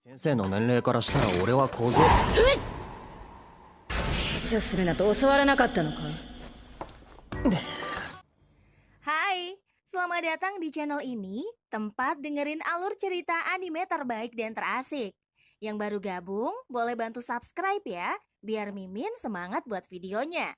先生の年齢からしたら俺は小僧。話をするなと教わらなかったのか。Hai, selamat datang di channel ini, tempat dengerin alur cerita anime terbaik dan terasik. Yang baru gabung, boleh bantu subscribe ya, biar Mimin semangat buat videonya.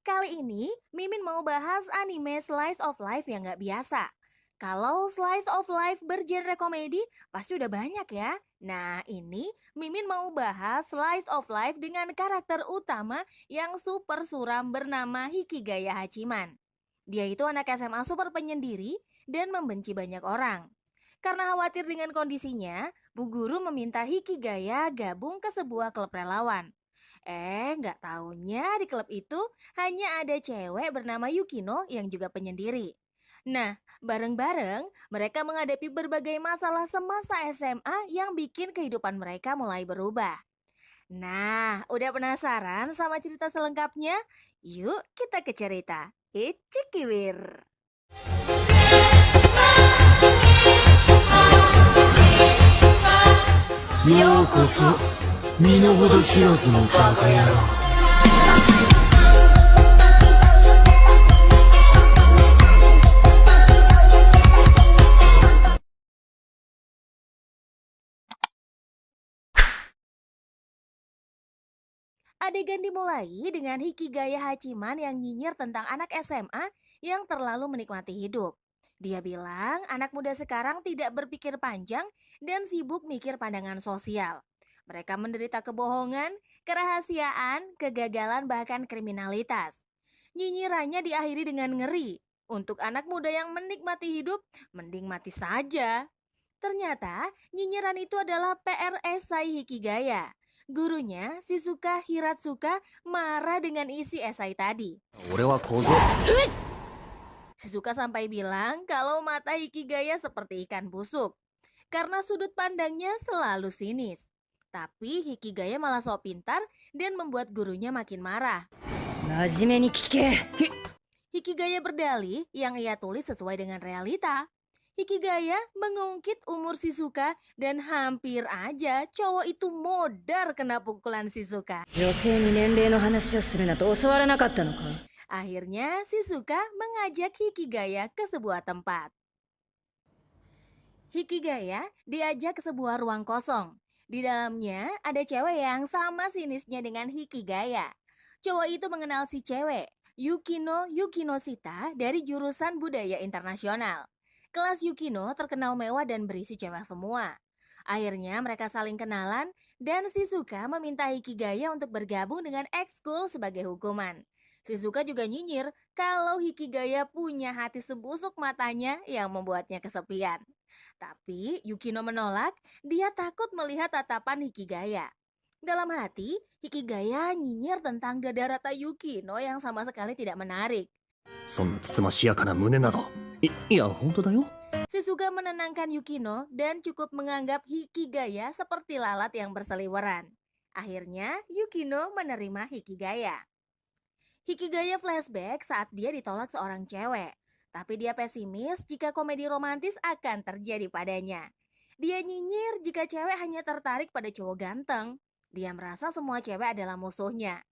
Kali ini, Mimin mau bahas anime slice of life yang gak biasa. Kalau slice of life bergenre komedi, pasti udah banyak ya. Nah, ini Mimin mau bahas slice of life dengan karakter utama yang super suram bernama Hikigaya Hachiman. Dia itu anak SMA super penyendiri dan membenci banyak orang. Karena khawatir dengan kondisinya, Bu Guru meminta Hikigaya gabung ke sebuah klub relawan. Nggak taunya di klub itu hanya ada cewek bernama Yukino yang juga penyendiri. Nah, bareng-bareng mereka menghadapi berbagai masalah semasa SMA yang bikin kehidupan mereka mulai berubah. Nah, udah penasaran sama cerita selengkapnya? Yuk kita ke cerita. Cikiwir. ようこそ身の程知らずのバカ野郎。Adegan dimulai dengan Hikigaya Hachiman yang nyinyir tentang anak SMA yang terlalu menikmati hidup. Dia bilang anak muda sekarang tidak berpikir panjang dan sibuk mikir pandangan sosial. Mereka menderita kebohongan, kerahasiaan, kegagalan bahkan kriminalitas. Nyinyirannya diakhiri dengan ngeri. Untuk anak muda yang menikmati hidup, mending mati saja. Ternyata nyinyiran itu adalah PR esai Hikigaya. Gurunya, Shizuka Hiratsuka, marah dengan isi esai tadi. 俺は小僧。 Shizuka sampai bilang kalau mata Hikigaya seperti ikan busuk karena sudut pandangnya selalu sinis. Tapi Hikigaya malah sok pintar dan membuat gurunya makin marah. 真面目に聞け。 Hikigaya berdalih yang ia tulis sesuai dengan realita. Hikigaya mengungkit umur Shizuka dan hampir aja cowok itu modar kena pukulan Shizuka. 女性に年齢の話をするなと教わらなかったのか。 Akhirnya Shizuka mengajak Hikigaya ke sebuah tempat. Hikigaya diajak ke sebuah ruang kosong. Di dalamnya ada cewek yang sama sinisnya dengan Hikigaya. Cowok itu mengenal si cewek, Yukino Yukinoshita dari jurusan budaya internasional. Kelas Yukino terkenal mewah dan berisi cewek semua. Akhirnya mereka saling kenalan dan Shizuka meminta Hikigaya untuk bergabung dengan ekskul sebagai hukuman. Shizuka juga nyinyir kalau Hikigaya punya hati sebusuk matanya yang membuatnya kesepian. Tapi Yukino menolak, dia takut melihat tatapan Hikigaya. Dalam hati, Hikigaya nyinyir tentang dada rata Yukino yang sama sekali tidak menarik. そんなつつましやかな胸など。いや、本当だよ。 Shizuka menenangkan Yukino dan cukup menganggap Hikigaya seperti lalat yang berseliweran. Akhirnya Yukino menerima Hikigaya. Hikigaya flashback saat dia ditolak seorang cewek. Tapi dia pesimis jika komedi romantis akan terjadi padanya. Dia nyinyir jika cewek hanya tertarik pada cowok ganteng. Dia merasa semua cewek adalah musuhnya.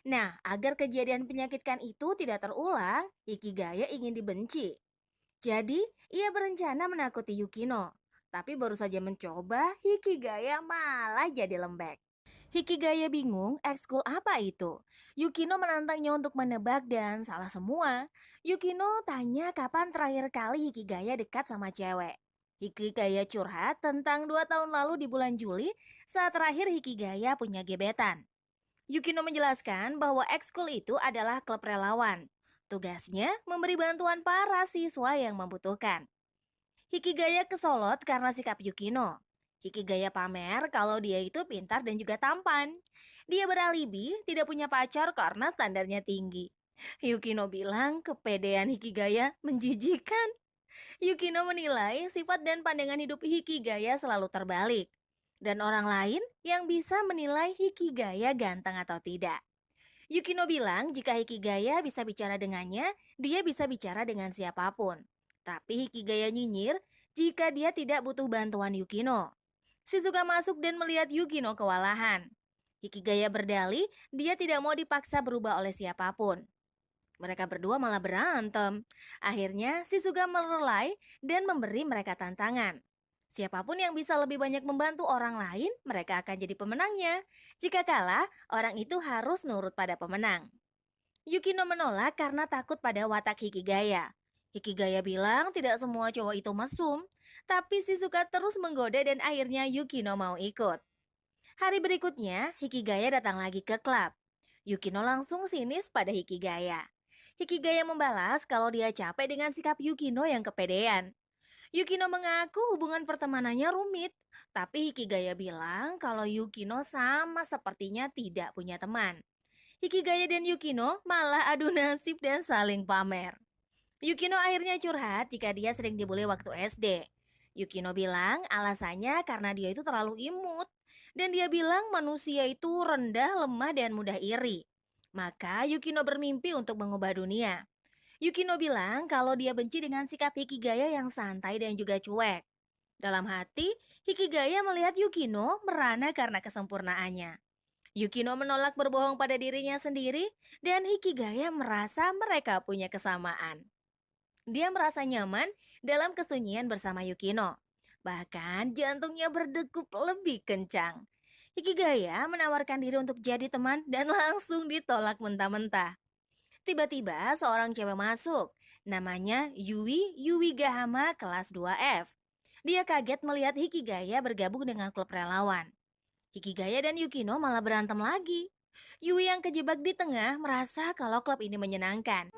Nah, agar kejadian penyakitkan itu tidak terulang, Hikigaya ingin dibenci. Jadi, ia berencana menakuti Yukino. Tapi baru saja mencoba, Hikigaya malah jadi lembek. Hikigaya bingung ekskul apa itu. Yukino menantangnya untuk menebak dan salah semua. Yukino tanya kapan terakhir kali Hikigaya dekat sama cewek. Hikigaya curhat tentang 2 tahun lalu di bulan Juli saat terakhir Hikigaya punya gebetan. Yukino menjelaskan bahwa ekskul itu adalah klub relawan. Tugasnya memberi bantuan para siswa yang membutuhkan. Hikigaya kesolot karena sikap Yukino. Hikigaya pamer kalau dia itu pintar dan juga tampan. Dia beralibi tidak punya pacar karena standarnya tinggi. Yukino bilang kepedean Hikigaya menjijikan. Yukino menilai sifat dan pandangan hidup Hikigaya selalu terbalik. Dan orang lain yang bisa menilai Hikigaya ganteng atau tidak. Yukino bilang jika Hikigaya bisa bicara dengannya, dia bisa bicara dengan siapapun. Tapi Hikigaya nyinyir jika dia tidak butuh bantuan Yukino. Shizuka masuk dan melihat Yukino kewalahan. Hikigaya berdalih dia tidak mau dipaksa berubah oleh siapapun. Mereka berdua malah berantem. Akhirnya Shizuka merelai dan memberi mereka tantangan. Siapapun yang bisa lebih banyak membantu orang lain, mereka akan jadi pemenangnya. Jika kalah, orang itu harus nurut pada pemenang. Yukino menolak karena takut pada watak Hikigaya. Hikigaya bilang tidak semua cowok itu mesum, tapi Shizuka terus menggoda dan akhirnya Yukino mau ikut. Hari berikutnya, Hikigaya datang lagi ke klub. Yukino langsung sinis pada Hikigaya. Hikigaya membalas kalau dia capek dengan sikap Yukino yang kepedean. Yukino mengaku hubungan pertemanannya rumit, tapi Hikigaya bilang kalau Yukino sama sepertinya tidak punya teman. Hikigaya dan Yukino malah adu nasib dan saling pamer. Yukino akhirnya curhat jika dia sering dibully waktu SD. Yukino bilang alasannya karena dia itu terlalu imut. Dan dia bilang manusia itu rendah, lemah, dan mudah iri. Maka Yukino bermimpi untuk mengubah dunia. Yukino bilang kalau dia benci dengan sikap Hikigaya yang santai dan juga cuek. Dalam hati, Hikigaya melihat Yukino merana karena kesempurnaannya. Yukino menolak berbohong pada dirinya sendiri dan Hikigaya merasa mereka punya kesamaan. Dia merasa nyaman dalam kesunyian bersama Yukino. Bahkan jantungnya berdegup lebih kencang. Hikigaya menawarkan diri untuk jadi teman dan langsung ditolak mentah-mentah. Tiba-tiba seorang cewek masuk. Namanya Yui Gahama kelas 2F. Dia kaget melihat Hikigaya bergabung dengan klub relawan. Hikigaya dan Yukino malah berantem lagi. Yui yang kejebak di tengah merasa kalau klub ini menyenangkan.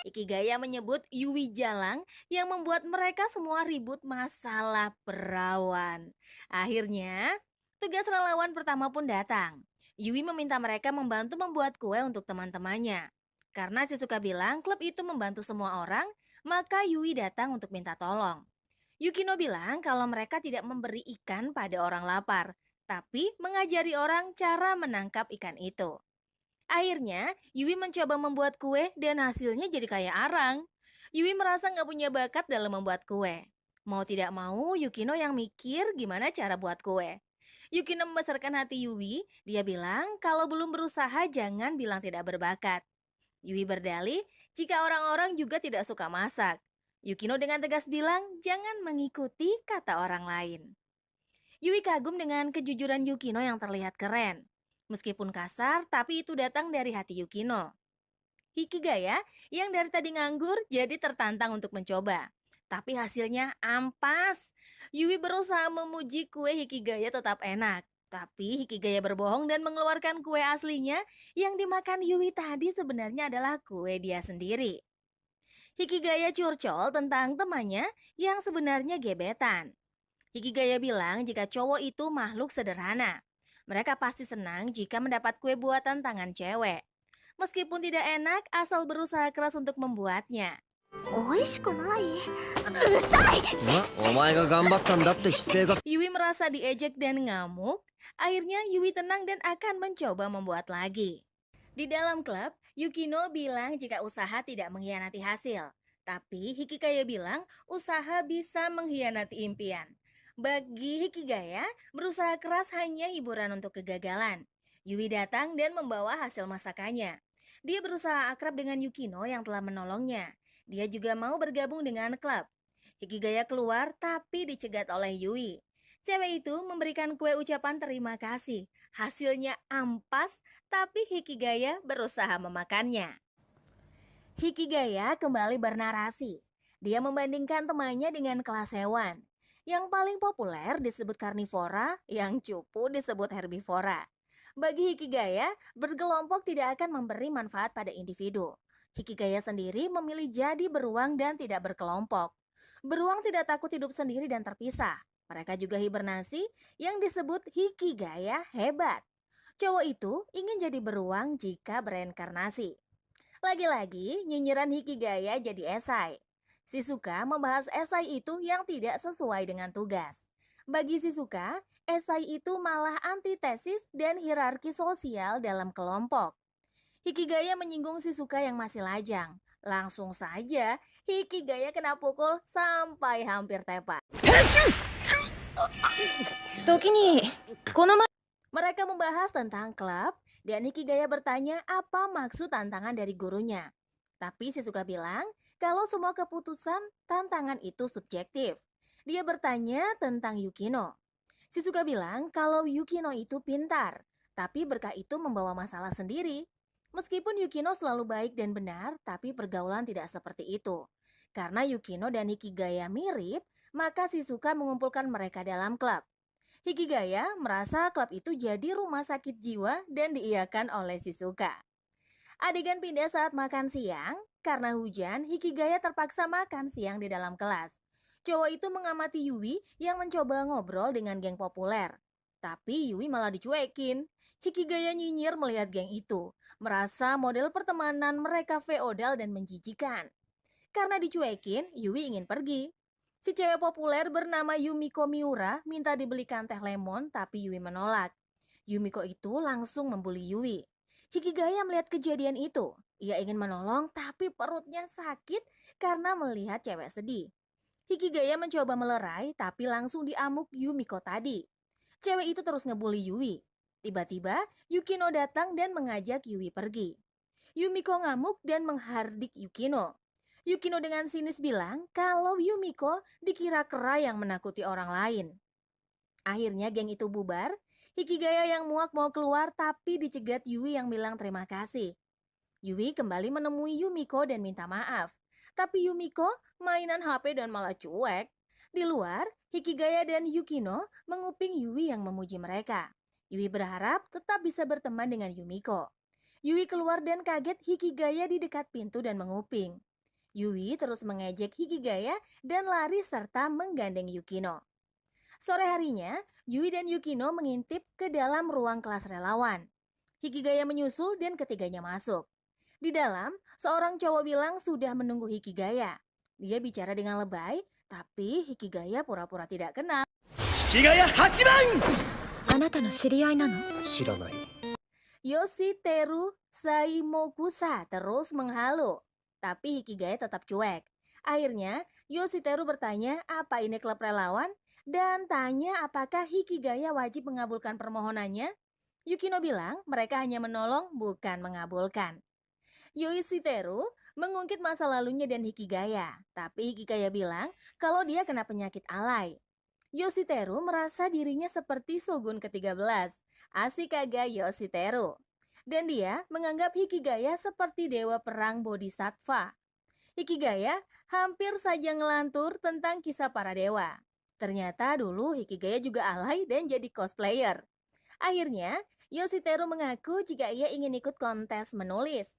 Hikigaya menyebut Yui jalang yang membuat mereka semua ribut masalah perawan. Akhirnya, tugas relawan pertama pun datang. Yui meminta mereka membantu membuat kue untuk teman-temannya. Karena Shizuka bilang klub itu membantu semua orang, maka Yui datang untuk minta tolong. Yukino bilang kalau mereka tidak memberi ikan pada orang lapar, tapi mengajari orang cara menangkap ikan itu. Akhirnya, Yui mencoba membuat kue dan hasilnya jadi kayak arang. Yui merasa nggak punya bakat dalam membuat kue. Mau tidak mau, Yukino yang mikir gimana cara buat kue. Yukino membesarkan hati Yui, dia bilang kalau belum berusaha jangan bilang tidak berbakat. Yui berdalih jika orang-orang juga tidak suka masak. Yukino dengan tegas bilang jangan mengikuti kata orang lain. Yui kagum dengan kejujuran Yukino yang terlihat keren. Meskipun kasar, tapi itu datang dari hati Yukino. Hikigaya yang dari tadi nganggur jadi tertantang untuk mencoba. Tapi hasilnya ampas. Yui berusaha memuji kue Hikigaya tetap enak. Tapi Hikigaya berbohong dan mengeluarkan kue aslinya yang dimakan Yui tadi sebenarnya adalah kue dia sendiri. Hikigaya curcol tentang temannya yang sebenarnya gebetan. Hikigaya bilang jika cowok itu makhluk sederhana. Mereka pasti senang jika mendapat kue buatan tangan cewek. Meskipun tidak enak, asal berusaha keras untuk membuatnya. Yui merasa diejek dan ngamuk. Akhirnya Yui tenang dan akan mencoba membuat lagi. Di dalam klub, Yukino bilang jika usaha tidak mengkhianati hasil. Tapi Hikigaya bilang usaha bisa mengkhianati impian. Bagi Hikigaya, berusaha keras hanya hiburan untuk kegagalan. Yui datang dan membawa hasil masakannya. Dia berusaha akrab dengan Yukino yang telah menolongnya. Dia juga mau bergabung dengan klub. Hikigaya keluar tapi dicegat oleh Yui. Cewek itu memberikan kue ucapan terima kasih. Hasilnya ampas, tapi Hikigaya berusaha memakannya. Hikigaya kembali bernarasi. Dia membandingkan temannya dengan kelas hewan. Yang paling populer disebut karnivora, yang cupu disebut herbivora. Bagi Hikigaya, berkelompok tidak akan memberi manfaat pada individu. Hikigaya sendiri memilih jadi beruang dan tidak berkelompok. Beruang tidak takut hidup sendiri dan terpisah. Mereka juga hibernasi yang disebut Hikigaya hebat. Cowok itu ingin jadi beruang jika bereinkarnasi. Lagi-lagi nyinyiran Hikigaya jadi esai. Shizuka membahas esai itu yang tidak sesuai dengan tugas. Bagi Shizuka, esai itu malah antitesis dan hierarki sosial dalam kelompok. Hikigaya menyinggung Shizuka yang masih lajang. Langsung saja Hikigaya kena pukul sampai hampir tepat. 時にこの前 Mereka membahas tentang klub dan Hikigaya bertanya apa maksud tantangan dari gurunya. Tapi Shizuka bilang kalau semua keputusan tantangan itu subjektif. Dia bertanya tentang Yukino. Shizuka bilang kalau Yukino itu pintar, tapi berkah itu membawa masalah sendiri. Meskipun Yukino selalu baik dan benar, tapi pergaulan tidak seperti itu. Karena Yukino dan Hikigaya mirip, maka Shizuka mengumpulkan mereka dalam klub. Hikigaya merasa klub itu jadi rumah sakit jiwa dan diiyakan oleh Shizuka. Adegan pindah saat makan siang, karena hujan, Hikigaya terpaksa makan siang di dalam kelas. Cowok itu mengamati Yui yang mencoba ngobrol dengan geng populer. Tapi Yui malah dicuekin. Hikigaya nyinyir melihat geng itu, merasa model pertemanan mereka feodal dan menjijikan. Karena dicuekin, Yui ingin pergi. Si cewek populer bernama Yumiko Miura minta dibelikan teh lemon tapi Yui menolak. Yumiko itu langsung membuli Yui. Hikigaya melihat kejadian itu. Ia ingin menolong tapi perutnya sakit karena melihat cewek sedih. Hikigaya mencoba melerai tapi langsung diamuk Yumiko tadi. Cewek itu terus ngebully Yui. Tiba-tiba Yukino datang dan mengajak Yui pergi. Yumiko ngamuk dan menghardik Yukino. Yukino dengan sinis bilang kalau Yumiko dikira kera yang menakuti orang lain. Akhirnya geng itu bubar. Hikigaya yang muak mau keluar tapi dicegat Yui yang bilang terima kasih. Yui kembali menemui Yumiko dan minta maaf. Tapi Yumiko mainan HP dan malah cuek. Di luar, Hikigaya dan Yukino menguping Yui yang memuji mereka. Yui berharap tetap bisa berteman dengan Yumiko. Yui keluar dan kaget Hikigaya di dekat pintu dan menguping. Yui terus mengejek Hikigaya dan lari serta menggandeng Yukino. Sore harinya, Yui dan Yukino mengintip ke dalam ruang kelas relawan. Hikigaya menyusul dan ketiganya masuk. Di dalam, seorang cowok bilang sudah menunggu Hikigaya. Dia bicara dengan lebay, tapi Hikigaya pura-pura tidak kenal. 引きがや8番 あなたの知り合いなの 知らない Yoshiteru Saimokusa terus menghalu, tapi Hikigaya tetap cuek. Akhirnya, Yoshiteru bertanya apa ini klub relawan dan tanya apakah Hikigaya wajib mengabulkan permohonannya. Yukino bilang mereka hanya menolong bukan mengabulkan. Yoshiteru mengungkit masa lalunya dan Hikigaya, tapi Hikigaya bilang kalau dia kena penyakit alay. Yoshiteru merasa dirinya seperti Shogun ke-13, Ashikaga Yoshiteru. Dan dia menganggap Hikigaya seperti dewa perang bodhisattva. Hikigaya hampir saja ngelantur tentang kisah para dewa. Ternyata dulu Hikigaya juga alay dan jadi cosplayer. Akhirnya, Yoshiteru mengaku jika ia ingin ikut kontes menulis.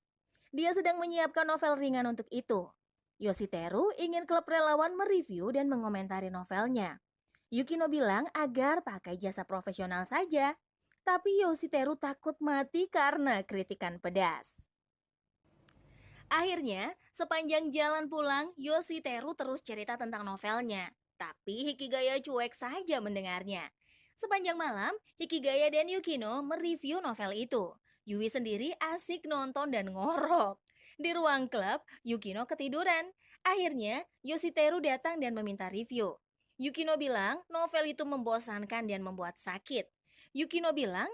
Dia sedang menyiapkan novel ringan untuk itu. Yoshiteru ingin klub relawan mereview dan mengomentari novelnya. Yukino bilang agar pakai jasa profesional saja. Tapi Yoshiteru takut mati karena kritikan pedas. Akhirnya, sepanjang jalan pulang, Yoshiteru terus cerita tentang novelnya. Tapi Hikigaya cuek saja mendengarnya. Sepanjang malam, Hikigaya dan Yukino mereview novel itu. Yui sendiri asik nonton dan ngorok. Di ruang klub, Yukino ketiduran. Akhirnya, Yoshiteru datang dan meminta review. Yukino bilang novel itu membosankan dan membuat sakit. Yukino bilang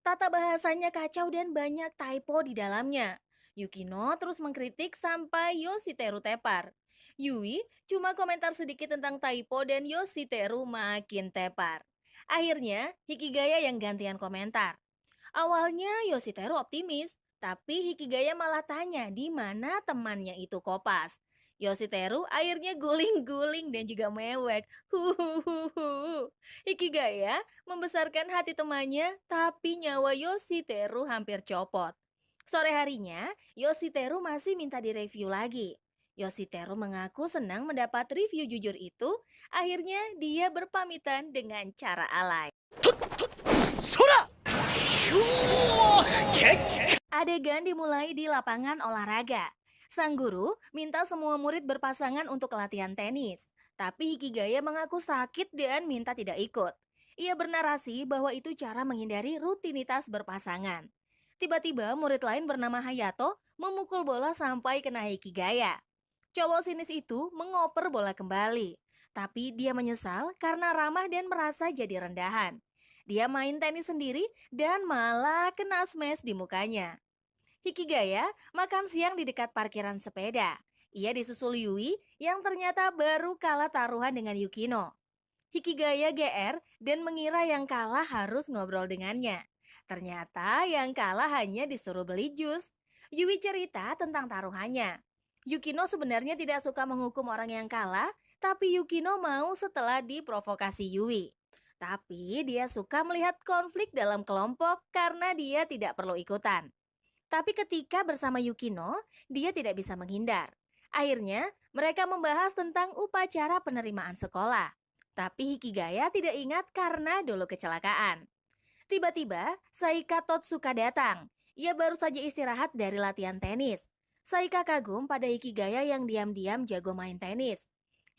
tata bahasanya kacau dan banyak typo di dalamnya. Yukino terus mengkritik sampai Yoshiteru tepar. Yui cuma komentar sedikit tentang typo dan Yoshiteru makin tepar. Akhirnya Hikigaya yang gantian komentar. Awalnya Yoshiteru optimis, tapi Hikigaya malah tanya di mana temannya itu kopas. Yoshiteru akhirnya guling-guling dan juga mewek. Hikigaya membesarkan hati temannya, tapi nyawa Yoshiteru hampir copot. Sore harinya, Yoshiteru masih minta direview lagi. Yoshiteru mengaku senang mendapat review jujur itu. Akhirnya dia berpamitan dengan cara alay. そらひゅーけっ Adegan dimulai di lapangan olahraga. Sang guru minta semua murid berpasangan untuk latihan tenis. Tapi Hikigaya mengaku sakit dan minta tidak ikut. Ia bernarasi bahwa itu cara menghindari rutinitas berpasangan. Tiba-tiba murid lain bernama Hayato memukul bola sampai kena Hikigaya. Cowok sinis itu mengoper bola kembali. Tapi dia menyesal karena ramah dan merasa jadi rendahan. Dia main tenis sendiri dan malah kena smash di mukanya. Hikigaya makan siang di dekat parkiran sepeda. Ia disusul Yui yang ternyata baru kalah taruhan dengan Yukino. Hikigaya GR dan mengira yang kalah harus ngobrol dengannya. Ternyata yang kalah hanya disuruh beli jus. Yui cerita tentang taruhannya. Yukino sebenarnya tidak suka menghukum orang yang kalah, tapi Yukino mau setelah diprovokasi Yui. Tapi dia suka melihat konflik dalam kelompok karena dia tidak perlu ikutan. Tapi ketika bersama Yukino, dia tidak bisa menghindar. Akhirnya, mereka membahas tentang upacara penerimaan sekolah. Tapi Hikigaya tidak ingat karena dulu kecelakaan. Tiba-tiba, Saika Totsuka datang. Ia baru saja istirahat dari latihan tenis. Saika kagum pada Hikigaya yang diam-diam jago main tenis.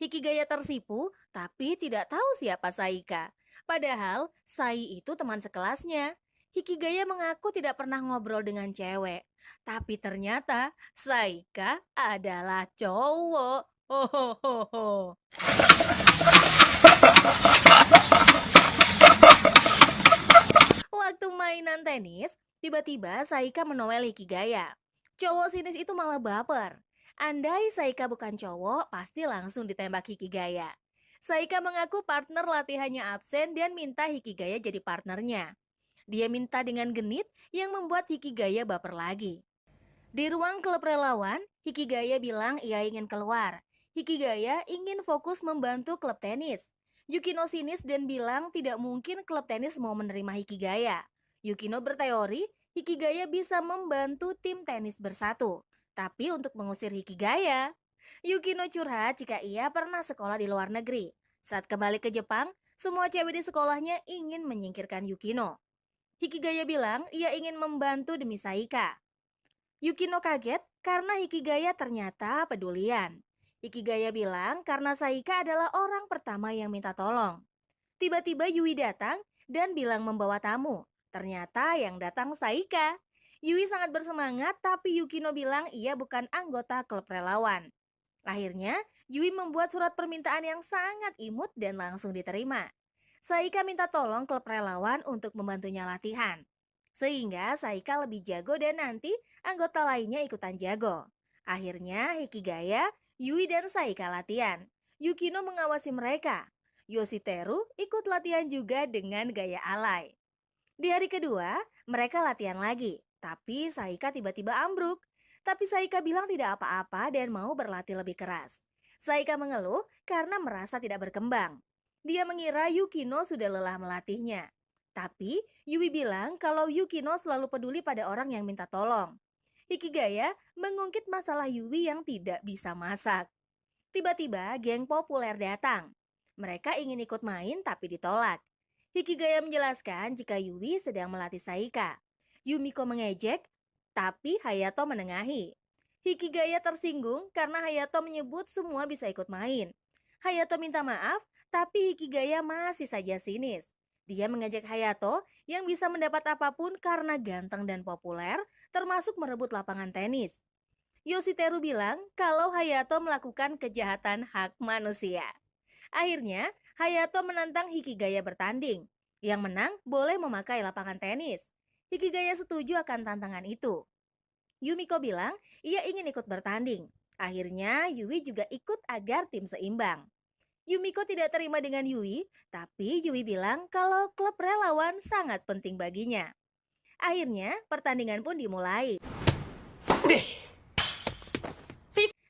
Hikigaya tersipu, tapi tidak tahu siapa Saika. Padahal, Sai itu teman sekelasnya. Hikigaya mengaku tidak pernah ngobrol dengan cewek. Tapi ternyata Saika adalah cowok. Hohoho. Waktu mainan tenis, tiba-tiba Saika menowel Hikigaya. Cowok sinis itu malah baper. Andai Saika bukan cowok, pasti langsung ditembak Hikigaya. Saika mengaku partner latihannya absen dan minta Hikigaya jadi partnernya. Dia minta dengan genit yang membuat Hikigaya baper lagi. Di ruang klub relawan, Hikigaya bilang ia ingin keluar. Hikigaya ingin fokus membantu klub tenis. Yukino sinis dan bilang tidak mungkin klub tenis mau menerima Hikigaya. Yukino berteori Hikigaya bisa membantu tim tenis bersatu. Tapi untuk mengusir Hikigaya, Yukino curhat jika ia pernah sekolah di luar negeri. Saat kembali ke Jepang, semua cewek di sekolahnya ingin menyingkirkan Yukino. Hikigaya bilang ia ingin membantu demi Saika. Yukino kaget karena Hikigaya ternyata pedulian. Hikigaya bilang karena Saika adalah orang pertama yang minta tolong. Tiba-tiba Yui datang dan bilang membawa tamu. Ternyata yang datang Saika. Yui sangat bersemangat tapi Yukino bilang ia bukan anggota klub relawan. Akhirnya Yui membuat surat permintaan yang sangat imut dan langsung diterima. Saika minta tolong klub relawan untuk membantunya latihan. Sehingga Saika lebih jago dan nanti anggota lainnya ikutan jago. Akhirnya Hikigaya, Yui dan Saika latihan. Yukino mengawasi mereka. Yoshiteru ikut latihan juga dengan gaya alay. Di hari kedua, mereka latihan lagi. Tapi Saika tiba-tiba ambruk. Tapi Saika bilang tidak apa-apa dan mau berlatih lebih keras. Saika mengeluh karena merasa tidak berkembang. Dia mengira Yukino sudah lelah melatihnya. Tapi Yui bilang kalau Yukino selalu peduli pada orang yang minta tolong. Hikigaya mengungkit masalah Yui yang tidak bisa masak. Tiba-tiba geng populer datang. Mereka ingin ikut main tapi ditolak. Hikigaya menjelaskan jika Yui sedang melatih Saika. Yumiko mengejek, tapi Hayato menengahi. Hikigaya tersinggung karena Hayato menyebut semua bisa ikut main. Hayato minta maaf, tapi Hikigaya masih saja sinis. Dia mengejek Hayato yang bisa mendapat apapun karena ganteng dan populer, termasuk merebut lapangan tenis. Yoshiteru bilang kalau Hayato melakukan kejahatan hak manusia. Akhirnya, Hayato menantang Hikigaya bertanding. Yang menang boleh memakai lapangan tenis. Hikigaya setuju akan tantangan itu. Yumiko bilang ia ingin ikut bertanding. Akhirnya Yui juga ikut agar tim seimbang. Yumiko tidak terima dengan Yui, tapi Yui bilang kalau klub relawan sangat penting baginya. Akhirnya pertandingan pun dimulai.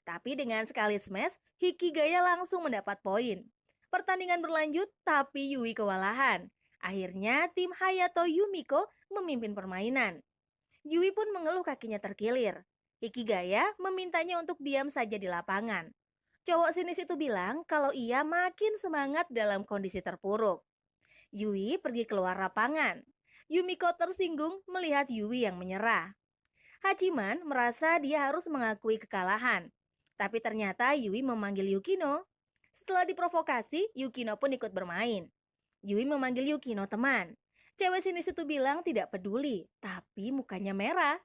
Tapi dengan sekali smash, Hikigaya langsung mendapat poin. Pertandingan berlanjut, tapi Yui kewalahan. Akhirnya tim Hayato Yumiko memimpin permainan. Yui pun mengeluh kakinya terkilir. Hikigaya memintanya untuk diam saja di lapangan. Cowok sinis itu bilang kalau ia makin semangat dalam kondisi terpuruk. Yui pergi keluar lapangan. Yumiko tersinggung melihat Yui yang menyerah. Hachiman merasa dia harus mengakui kekalahan. Tapi ternyata Yui memanggil Yukino. Setelah diprovokasi, Yukino pun ikut bermain. Yui memanggil Yukino teman. Cewek sinis itu bilang tidak peduli, tapi mukanya merah.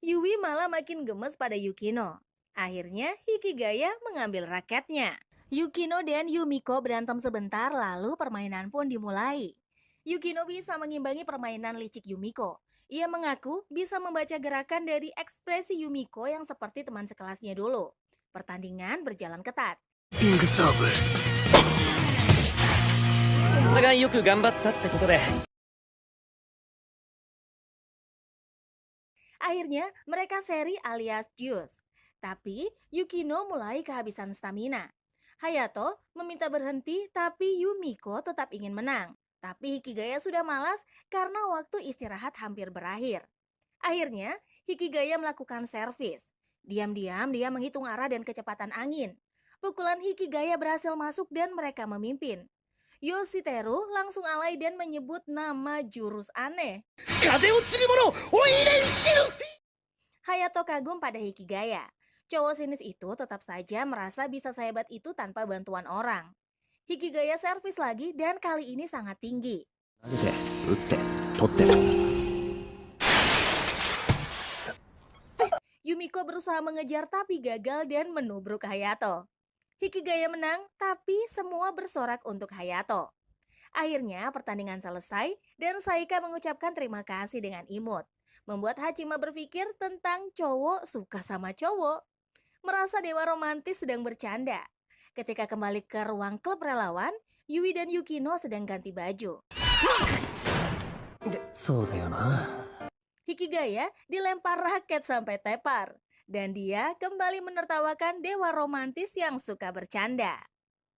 Yui malah makin gemes pada Yukino. Akhirnya Hikigaya mengambil raketnya. Yukino dan Yumiko berantem sebentar lalu permainan pun dimulai. Yukino bisa mengimbangi permainan licik Yumiko. Ia mengaku bisa membaca gerakan dari ekspresi Yumiko yang seperti teman sekelasnya dulu. Pertandingan berjalan ketat. リングサーブ。お互いよく頑張ったってことで。 Akhirnya mereka seri alias Juice. Tapi Yukino mulai kehabisan stamina. Hayato meminta berhenti tapi Yumiko tetap ingin menang. Tapi Hikigaya sudah malas karena waktu istirahat hampir berakhir. Akhirnya Hikigaya melakukan servis. Diam-diam dia menghitung arah dan kecepatan angin. Pukulan Hikigaya berhasil masuk dan mereka memimpin. Yoshiteru langsung alay dan menyebut nama jurus aneh. 風を継ぐ者おいれんしる。 Hayato kagum pada Hikigaya. Cowok sinis itu tetap saja merasa bisa sehebat itu tanpa bantuan orang. Hikigaya servis lagi dan kali ini sangat tinggi. 投げて、打って、取って。 Yumiko berusaha mengejar tapi gagal dan menubruk Hayato. Hikigaya menang tapi semua bersorak untuk Hayato. Akhirnya pertandingan selesai dan Saika mengucapkan terima kasih dengan imut. Membuat Hachima berpikir tentang cowok suka sama cowok. Merasa dewa romantis sedang bercanda. Ketika kembali ke ruang klub relawan, Yui dan Yukino sedang ganti baju. そうだよな。 Hikigaya dilempar raket sampai tepar. Dan dia kembali menertawakan dewa romantis yang suka bercanda.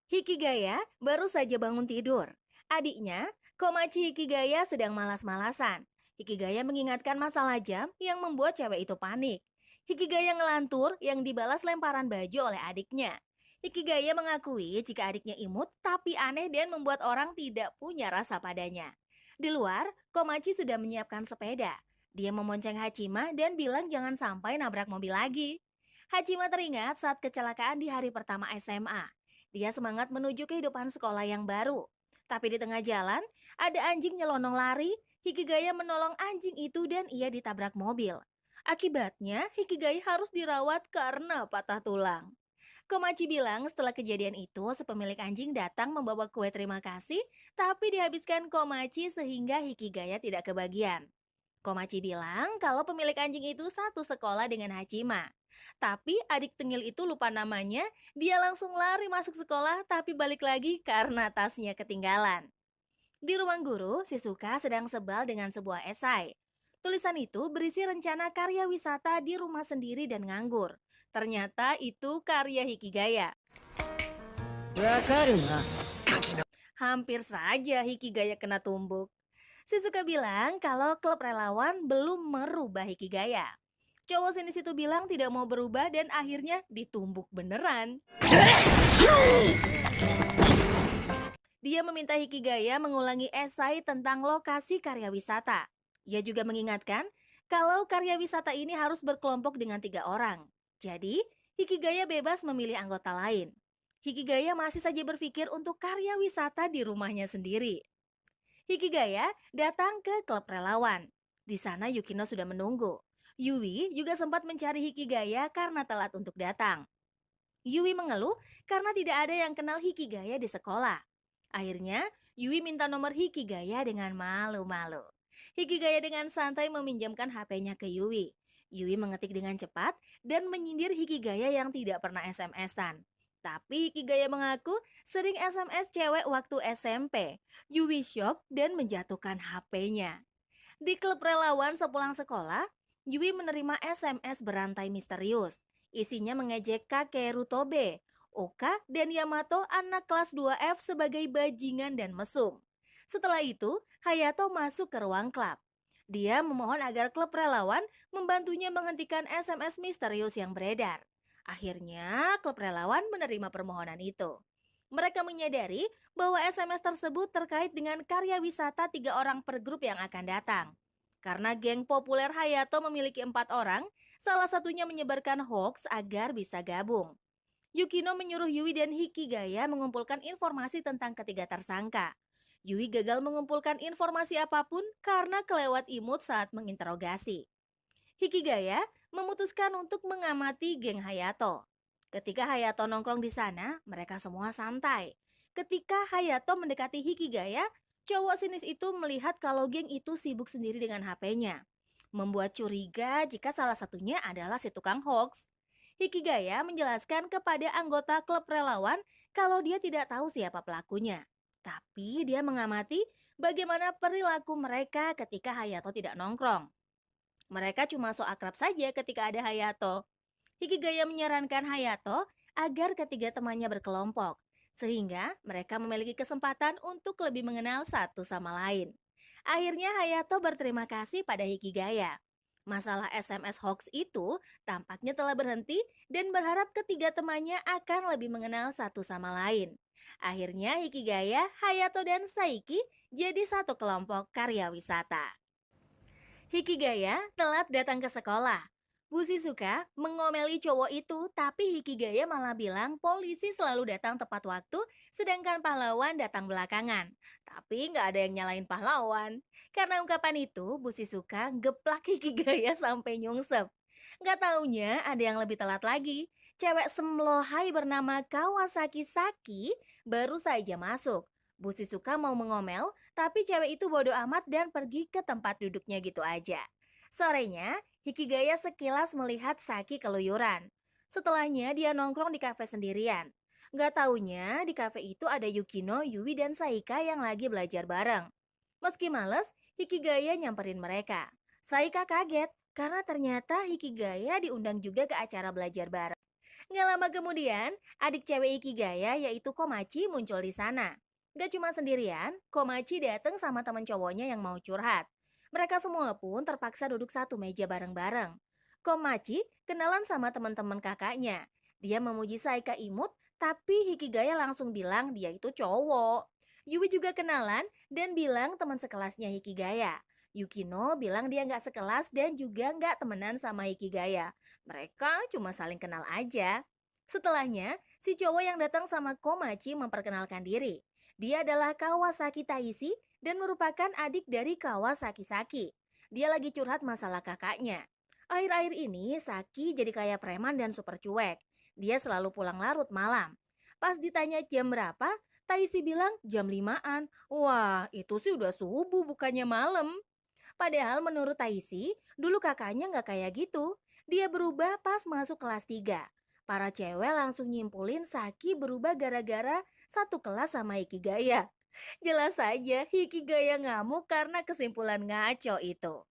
Hikigaya baru saja bangun tidur. Adiknya, Komachi Hikigaya sedang malas-malasan. Hikigaya mengingatkan masalah jam yang membuat cewek itu panik. Hikigaya ngelantur yang dibalas lemparan baju oleh adiknya. Hikigaya mengakui jika adiknya imut tapi aneh dan membuat orang tidak punya rasa padanya. Di luar, Komachi sudah menyiapkan sepeda. Dia memonceng Hachima dan bilang jangan sampai nabrak mobil lagi. Hachima teringat saat kecelakaan di hari pertama SMA. Dia semangat menuju kehidupan sekolah yang baru. Tapi di tengah jalan, ada anjing nyelonong lari. Hikigaya menolong anjing itu dan ia ditabrak mobil. Akibatnya, Hikigaya harus dirawat karena patah tulang. Komachi bilang setelah kejadian itu, sepemilik anjing datang membawa kue terima kasih, tapi dihabiskan Komachi sehingga Hikigaya tidak kebagian. Komachi bilang kalau pemilik anjing itu satu sekolah dengan Hachima. Tapi adik tengil itu lupa namanya, dia langsung lari masuk sekolah tapi balik lagi karena tasnya ketinggalan. Di ruang guru, Shizuka sedang sebal dengan sebuah esai. Tulisan itu berisi rencana karya wisata di rumah sendiri dan nganggur. Ternyata itu karya Hikigaya. わかるな。 Hampir saja Hikigaya kena tumbuk. Shizuka bilang kalau klub relawan belum merubah Hikigaya. Cowok sinis itu bilang tidak mau berubah dan akhirnya ditumbuk beneran. Dia meminta Hikigaya mengulangi esai tentang lokasi karya wisata. Ia juga mengingatkan kalau karya wisata ini harus berkelompok dengan 3 orang. Jadi, Hikigaya bebas memilih anggota lain. Hikigaya masih saja berpikir untuk karya wisata di rumahnya sendiri. Hikigaya datang ke klub relawan. Di sana Yukino sudah menunggu. Yui juga sempat mencari Hikigaya karena telat untuk datang. Yui mengeluh karena tidak ada yang kenal Hikigaya di sekolah. Akhirnya, Yui minta nomor Hikigaya dengan malu-malu. Hikigaya dengan santai meminjamkan HP-nya ke Yui. Yui mengetik dengan cepat dan menyindir Hikigaya yang tidak pernah SMS-an. Tapi Hikigaya mengaku sering SMS cewek waktu SMP. Yui shock dan menjatuhkan HP-nya. Di klub relawan sepulang sekolah, Yui menerima SMS berantai misterius. Isinya mengejek Kakeru Tobe, Oka, dan Yamato anak kelas 2F sebagai bajingan dan mesum. Setelah itu, Hayato masuk ke ruang klub. Dia memohon agar klub relawan membantunya menghentikan SMS misterius yang beredar. Akhirnya, klub relawan menerima permohonan itu. Mereka menyadari bahwa SMS tersebut terkait dengan karya wisata 3 orang per grup yang akan datang. Karena geng populer Hayato memiliki 4 orang, salah satunya menyebarkan hoax agar bisa gabung. Yukino menyuruh Yui dan Hikigaya mengumpulkan informasi tentang ketiga tersangka. Yui gagal mengumpulkan informasi apapun karena kelewat imut saat menginterogasi. Hikigaya memutuskan untuk mengamati geng Hayato. Ketika Hayato nongkrong di sana, mereka semua santai. Ketika Hayato mendekati Hikigaya, cowok sinis itu melihat kalau geng itu sibuk sendiri dengan HP-nya. Membuat curiga jika salah satunya adalah si tukang hoax. Hikigaya menjelaskan kepada anggota klub relawan kalau dia tidak tahu siapa pelakunya. Tapi dia mengamati bagaimana perilaku mereka ketika Hayato tidak nongkrong. Mereka cuma so akrab saja ketika ada Hayato. Hikigaya menyarankan Hayato agar ketiga temannya berkelompok, sehingga mereka memiliki kesempatan untuk lebih mengenal satu sama lain. Akhirnya Hayato berterima kasih pada Hikigaya. Masalah SMS hoax itu tampaknya telah berhenti dan berharap ketiga temannya akan lebih mengenal satu sama lain. Akhirnya Hikigaya, Hayato, dan Saiki jadi satu kelompok karya wisata. Hikigaya telat datang ke sekolah. Bu Shizuka mengomeli cowok itu, tapi Hikigaya malah bilang polisi selalu datang tepat waktu, sedangkan pahlawan datang belakangan. Tapi nggak ada yang nyalain pahlawan. Karena ungkapan itu, Bu Shizuka geplak Hikigaya sampai nyungsep. Nggak taunya ada yang lebih telat lagi. Cewek semlohai bernama Kawasaki Saki baru saja masuk. Bu Shizuka mau mengomel, tapi cewek itu bodoh amat dan pergi ke tempat duduknya gitu aja. Sorenya, Hikigaya sekilas melihat Saki keluyuran. Setelahnya dia nongkrong di kafe sendirian. Gak taunya di kafe itu ada Yukino, Yui, dan Saika yang lagi belajar bareng. Meski males, Hikigaya nyamperin mereka. Saika kaget karena ternyata Hikigaya diundang juga ke acara belajar bareng. Gak lama kemudian, adik cewek Hikigaya yaitu Komachi muncul di sana. Gak cuma sendirian, Komachi datang sama teman cowoknya yang mau curhat. Mereka semua pun terpaksa duduk satu meja bareng-bareng. Komachi kenalan sama teman-teman kakaknya. Dia memuji Saika imut, tapi Hikigaya langsung bilang dia itu cowok. Yui juga kenalan dan bilang teman sekelasnya Hikigaya. Yukino bilang dia nggak sekelas dan juga nggak temenan sama Hikigaya. Mereka cuma saling kenal aja. Setelahnya, si cowok yang datang sama Komachi memperkenalkan diri. Dia adalah Kawasaki Taishi dan merupakan adik dari Kawasaki Saki. Dia lagi curhat masalah kakaknya. Akhir-akhir ini Saki jadi kayak preman dan super cuek. Dia selalu pulang larut malam. Pas ditanya jam berapa, Taishi bilang jam 5-an. Wah, itu sih udah subuh bukannya malam. Padahal menurut Taishi, dulu kakaknya nggak kayak gitu. Dia berubah pas masuk kelas 3. Para cewek langsung nyimpulin Saki berubah gara-gara satu kelas sama Hikigaya. Jelas saja Hikigaya ngamuk karena kesimpulan ngaco itu.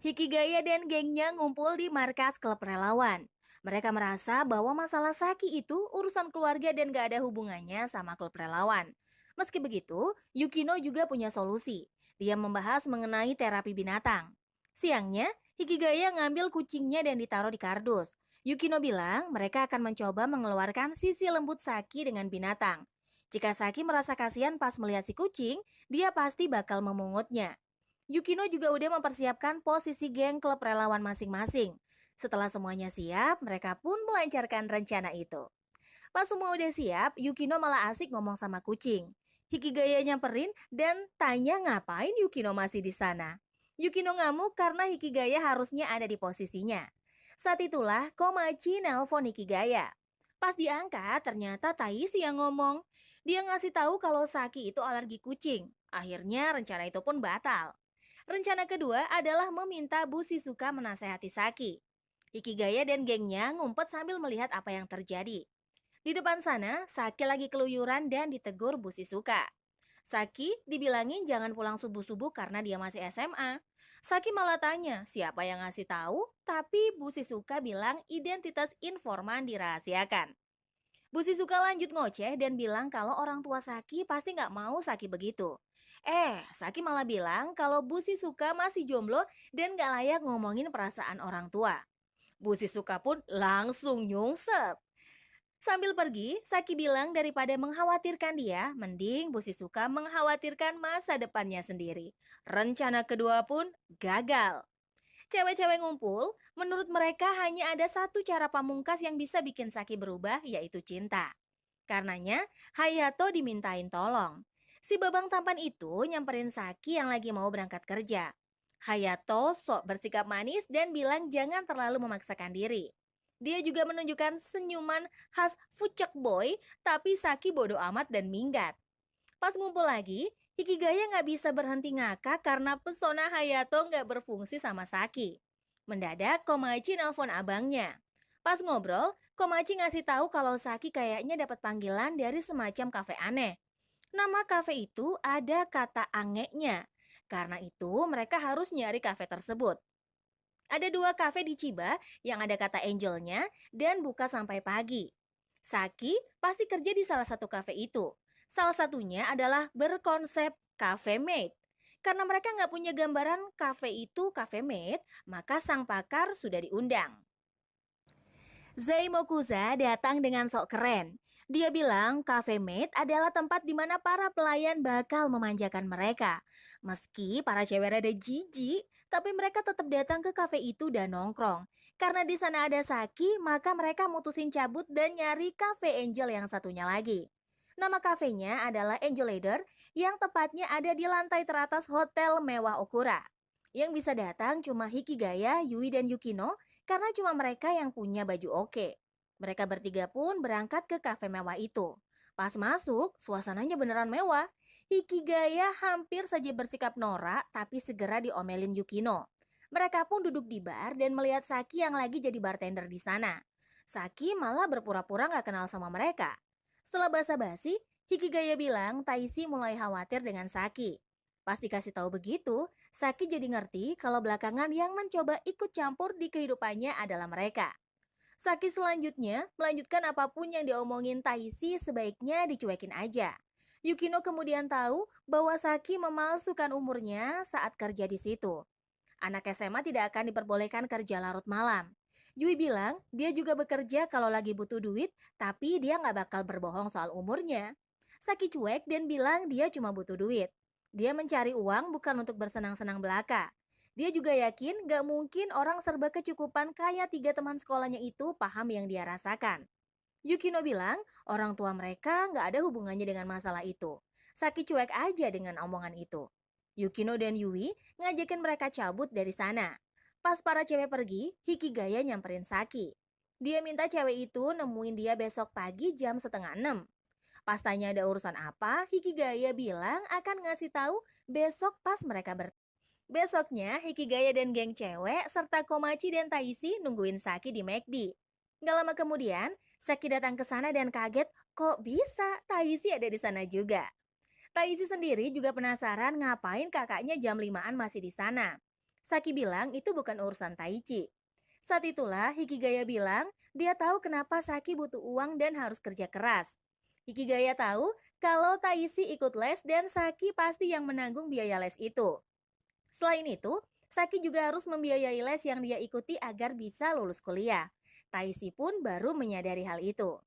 Hikigaya dan gengnya ngumpul di markas klub relawan. Mereka merasa bahwa masalah Saki itu urusan keluarga dan gak ada hubungannya sama klub relawan. Meski begitu, Yukino juga punya solusi. Dia membahas mengenai terapi binatang. Siangnya, Hikigaya ngambil kucingnya dan ditaruh di kardus. Yukino bilang mereka akan mencoba mengeluarkan sisi lembut Saki dengan binatang. Jika Saki merasa kasihan pas melihat si kucing, dia pasti bakal memungutnya. Yukino juga udah mempersiapkan posisi geng klub relawan masing-masing. Setelah semuanya siap, mereka pun melancarkan rencana itu. Pas semua udah siap, Yukino malah asik ngomong sama kucing. Hikigaya nyamperin dan tanya ngapain Yukino masih di sana. Yukino ngamuk karena Hikigaya harusnya ada di posisinya. Saat itulah Komachi nelpon Hikigaya. Pas diangkat, ternyata Taishi yang ngomong. Dia ngasih tahu kalau Saki itu alergi kucing. Akhirnya rencana itu pun batal. Rencana kedua adalah meminta Bu Shizuka menasehati Saki. Hikigaya dan gengnya ngumpet sambil melihat apa yang terjadi. Di depan sana, Saki lagi keluyuran dan ditegur Bu Shizuka. Saki dibilangin jangan pulang subuh-subuh karena dia masih SMA. Saki malah tanya siapa yang ngasih tahu, tapi Bu Shizuka bilang identitas informan dirahasiakan. Bu Shizuka lanjut ngoceh dan bilang kalau orang tua Saki pasti nggak mau Saki begitu. Saki malah bilang kalau Bu Shizuka masih jomblo dan nggak layak ngomongin perasaan orang tua. Bu Shizuka pun langsung nyungsep. Sambil pergi, Saki bilang daripada mengkhawatirkan dia, mending Bu Shizuka mengkhawatirkan masa depannya sendiri. Rencana kedua pun gagal. Cewek-cewek ngumpul, menurut mereka hanya ada satu cara pamungkas yang bisa bikin Saki berubah, yaitu cinta. Karenanya, Hayato dimintain tolong. Si babang tampan itu nyamperin Saki yang lagi mau berangkat kerja. Hayato sok bersikap manis dan bilang jangan terlalu memaksakan diri. Dia juga menunjukkan senyuman khas Fucek Boy, tapi Saki bodoh amat dan minggat. Pas ngumpul lagi, Hikigaya nggak bisa berhenti ngakak karena pesona Hayato nggak berfungsi sama Saki. Mendadak Komachi nelpon abangnya. Pas ngobrol, Komachi ngasih tahu kalau Saki kayaknya dapat panggilan dari semacam kafe aneh. Nama kafe itu ada kata angeknya. Karena itu mereka harus nyari kafe tersebut. Ada 2 kafe di Chiba yang ada kata angelnya dan buka sampai pagi. Saki pasti kerja di salah satu kafe itu. Salah satunya adalah berkonsep cafe maid. Karena mereka nggak punya gambaran kafe itu cafe maid, maka sang pakar sudah diundang. Zai Mokuza datang dengan sok keren. Dia bilang cafe maid adalah tempat di mana para pelayan bakal memanjakan mereka. Meski para cewek rada jijik, tapi mereka tetap datang ke kafe itu dan nongkrong. Karena di sana ada Saki, maka mereka mutusin cabut dan nyari cafe angel yang satunya lagi. Nama kafenya adalah Angel Ladder yang tepatnya ada di lantai teratas hotel mewah Okura. Yang bisa datang cuma Hikigaya, Yui, dan Yukino karena cuma mereka yang punya baju oke. Mereka bertiga pun berangkat ke kafe mewah itu. Pas masuk, suasananya beneran mewah. Hikigaya hampir saja bersikap norak tapi segera diomelin Yukino. Mereka pun duduk di bar dan melihat Saki yang lagi jadi bartender di sana. Saki malah berpura-pura gak kenal sama mereka. Setelah basa-basi, Hikigaya bilang Taishi mulai khawatir dengan Saki. Pas dikasih tahu begitu, Saki jadi ngerti kalau belakangan yang mencoba ikut campur di kehidupannya adalah mereka. Saki selanjutnya melanjutkan apapun yang diomongin Taishi sebaiknya dicuekin aja. Yukino kemudian tahu bahwa Saki memalsukan umurnya saat kerja di situ. Anak SMA tidak akan diperbolehkan kerja larut malam. Yui bilang dia juga bekerja kalau lagi butuh duit, tapi dia nggak bakal berbohong soal umurnya. Saki cuek dan bilang dia cuma butuh duit. Dia mencari uang bukan untuk bersenang-senang belaka. Dia juga yakin gak mungkin orang serba kecukupan kayak 3 teman sekolahnya itu paham yang dia rasakan. Yukino bilang orang tua mereka gak ada hubungannya dengan masalah itu. Saki cuek aja dengan omongan itu. Yukino dan Yui ngajakin mereka cabut dari sana. Pas para cewek pergi, Hikigaya nyamperin Saki. Dia minta cewek itu nemuin dia besok pagi jam 5:30. Pas tanya ada urusan apa, Hikigaya bilang akan ngasih tahu besok pas mereka Besoknya, Hikigaya dan geng cewek serta Komachi dan Taishi nungguin Saki di McD. Gak lama kemudian, Saki datang ke sana dan kaget, kok bisa Taishi ada di sana juga. Taishi sendiri juga penasaran ngapain kakaknya jam 5-an masih di sana. Saki bilang itu bukan urusan Taichi. Saat itulah Hikigaya bilang dia tahu kenapa Saki butuh uang dan harus kerja keras. Hikigaya tahu kalau Taishi ikut les dan Saki pasti yang menanggung biaya les itu. Selain itu, Saki juga harus membiayai les yang dia ikuti agar bisa lulus kuliah. Taishi pun baru menyadari hal itu.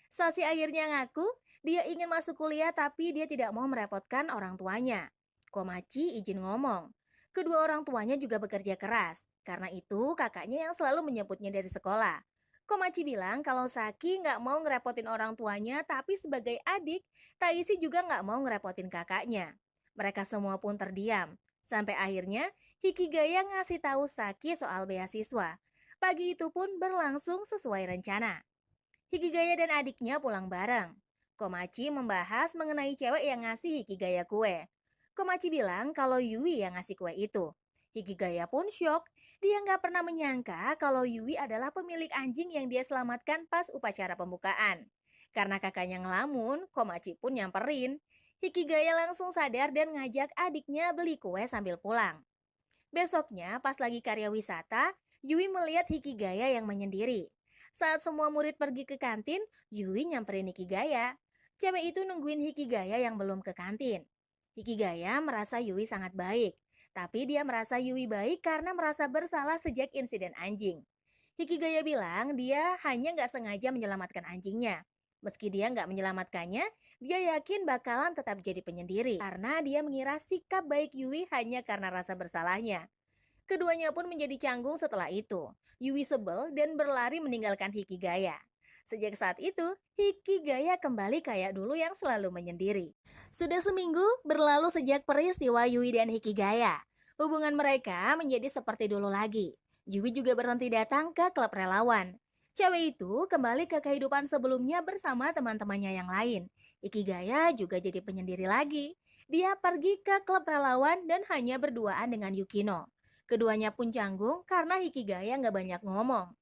Sasi akhirnya ngaku dia ingin masuk kuliah tapi dia tidak mau merepotkan orang tuanya. Komachi izin ngomong. Kedua orang tuanya juga bekerja keras. Karena itu kakaknya yang selalu menjemputnya dari sekolah. Komachi bilang kalau Saki nggak mau ngerepotin orang tuanya tapi sebagai adik, Taishi juga nggak mau ngerepotin kakaknya. Mereka semua pun terdiam. Sampai akhirnya Hikigaya ngasih tahu Saki soal beasiswa. Pagi itu pun berlangsung sesuai rencana. Hikigaya dan adiknya pulang bareng. Komachi membahas mengenai cewek yang ngasih Hikigaya kue. Komachi bilang kalau Yui yang ngasih kue itu. Hikigaya pun syok. Dia nggak pernah menyangka kalau Yui adalah pemilik anjing yang dia selamatkan pas upacara pembukaan. Karena kakaknya ngelamun, Komachi pun nyamperin. Hikigaya langsung sadar dan ngajak adiknya beli kue sambil pulang. Besoknya pas lagi karya wisata, Yui melihat Hikigaya yang menyendiri. Saat semua murid pergi ke kantin, Yui nyamperin Hikigaya. Cewek itu nungguin Hikigaya yang belum ke kantin. Hikigaya merasa Yui sangat baik, tapi dia merasa Yui baik karena merasa bersalah sejak insiden anjing. Hikigaya bilang dia hanya nggak sengaja menyelamatkan anjingnya. Meski dia nggak menyelamatkannya, dia yakin bakalan tetap jadi penyendiri karena dia mengira sikap baik Yui hanya karena rasa bersalahnya. Keduanya pun menjadi canggung setelah itu. Yui sebel dan berlari meninggalkan Hikigaya. Sejak saat itu, Hikigaya kembali kayak dulu yang selalu menyendiri. Sudah seminggu berlalu sejak peristiwa Yui dan Hikigaya. Hubungan mereka menjadi seperti dulu lagi. Yui juga berhenti datang ke klub relawan. Cewek itu kembali ke kehidupan sebelumnya bersama teman-temannya yang lain. Hikigaya juga jadi penyendiri lagi. Dia pergi ke klub relawan dan hanya berduaan dengan Yukino. Keduanya pun canggung karena Hikigaya nggak banyak ngomong.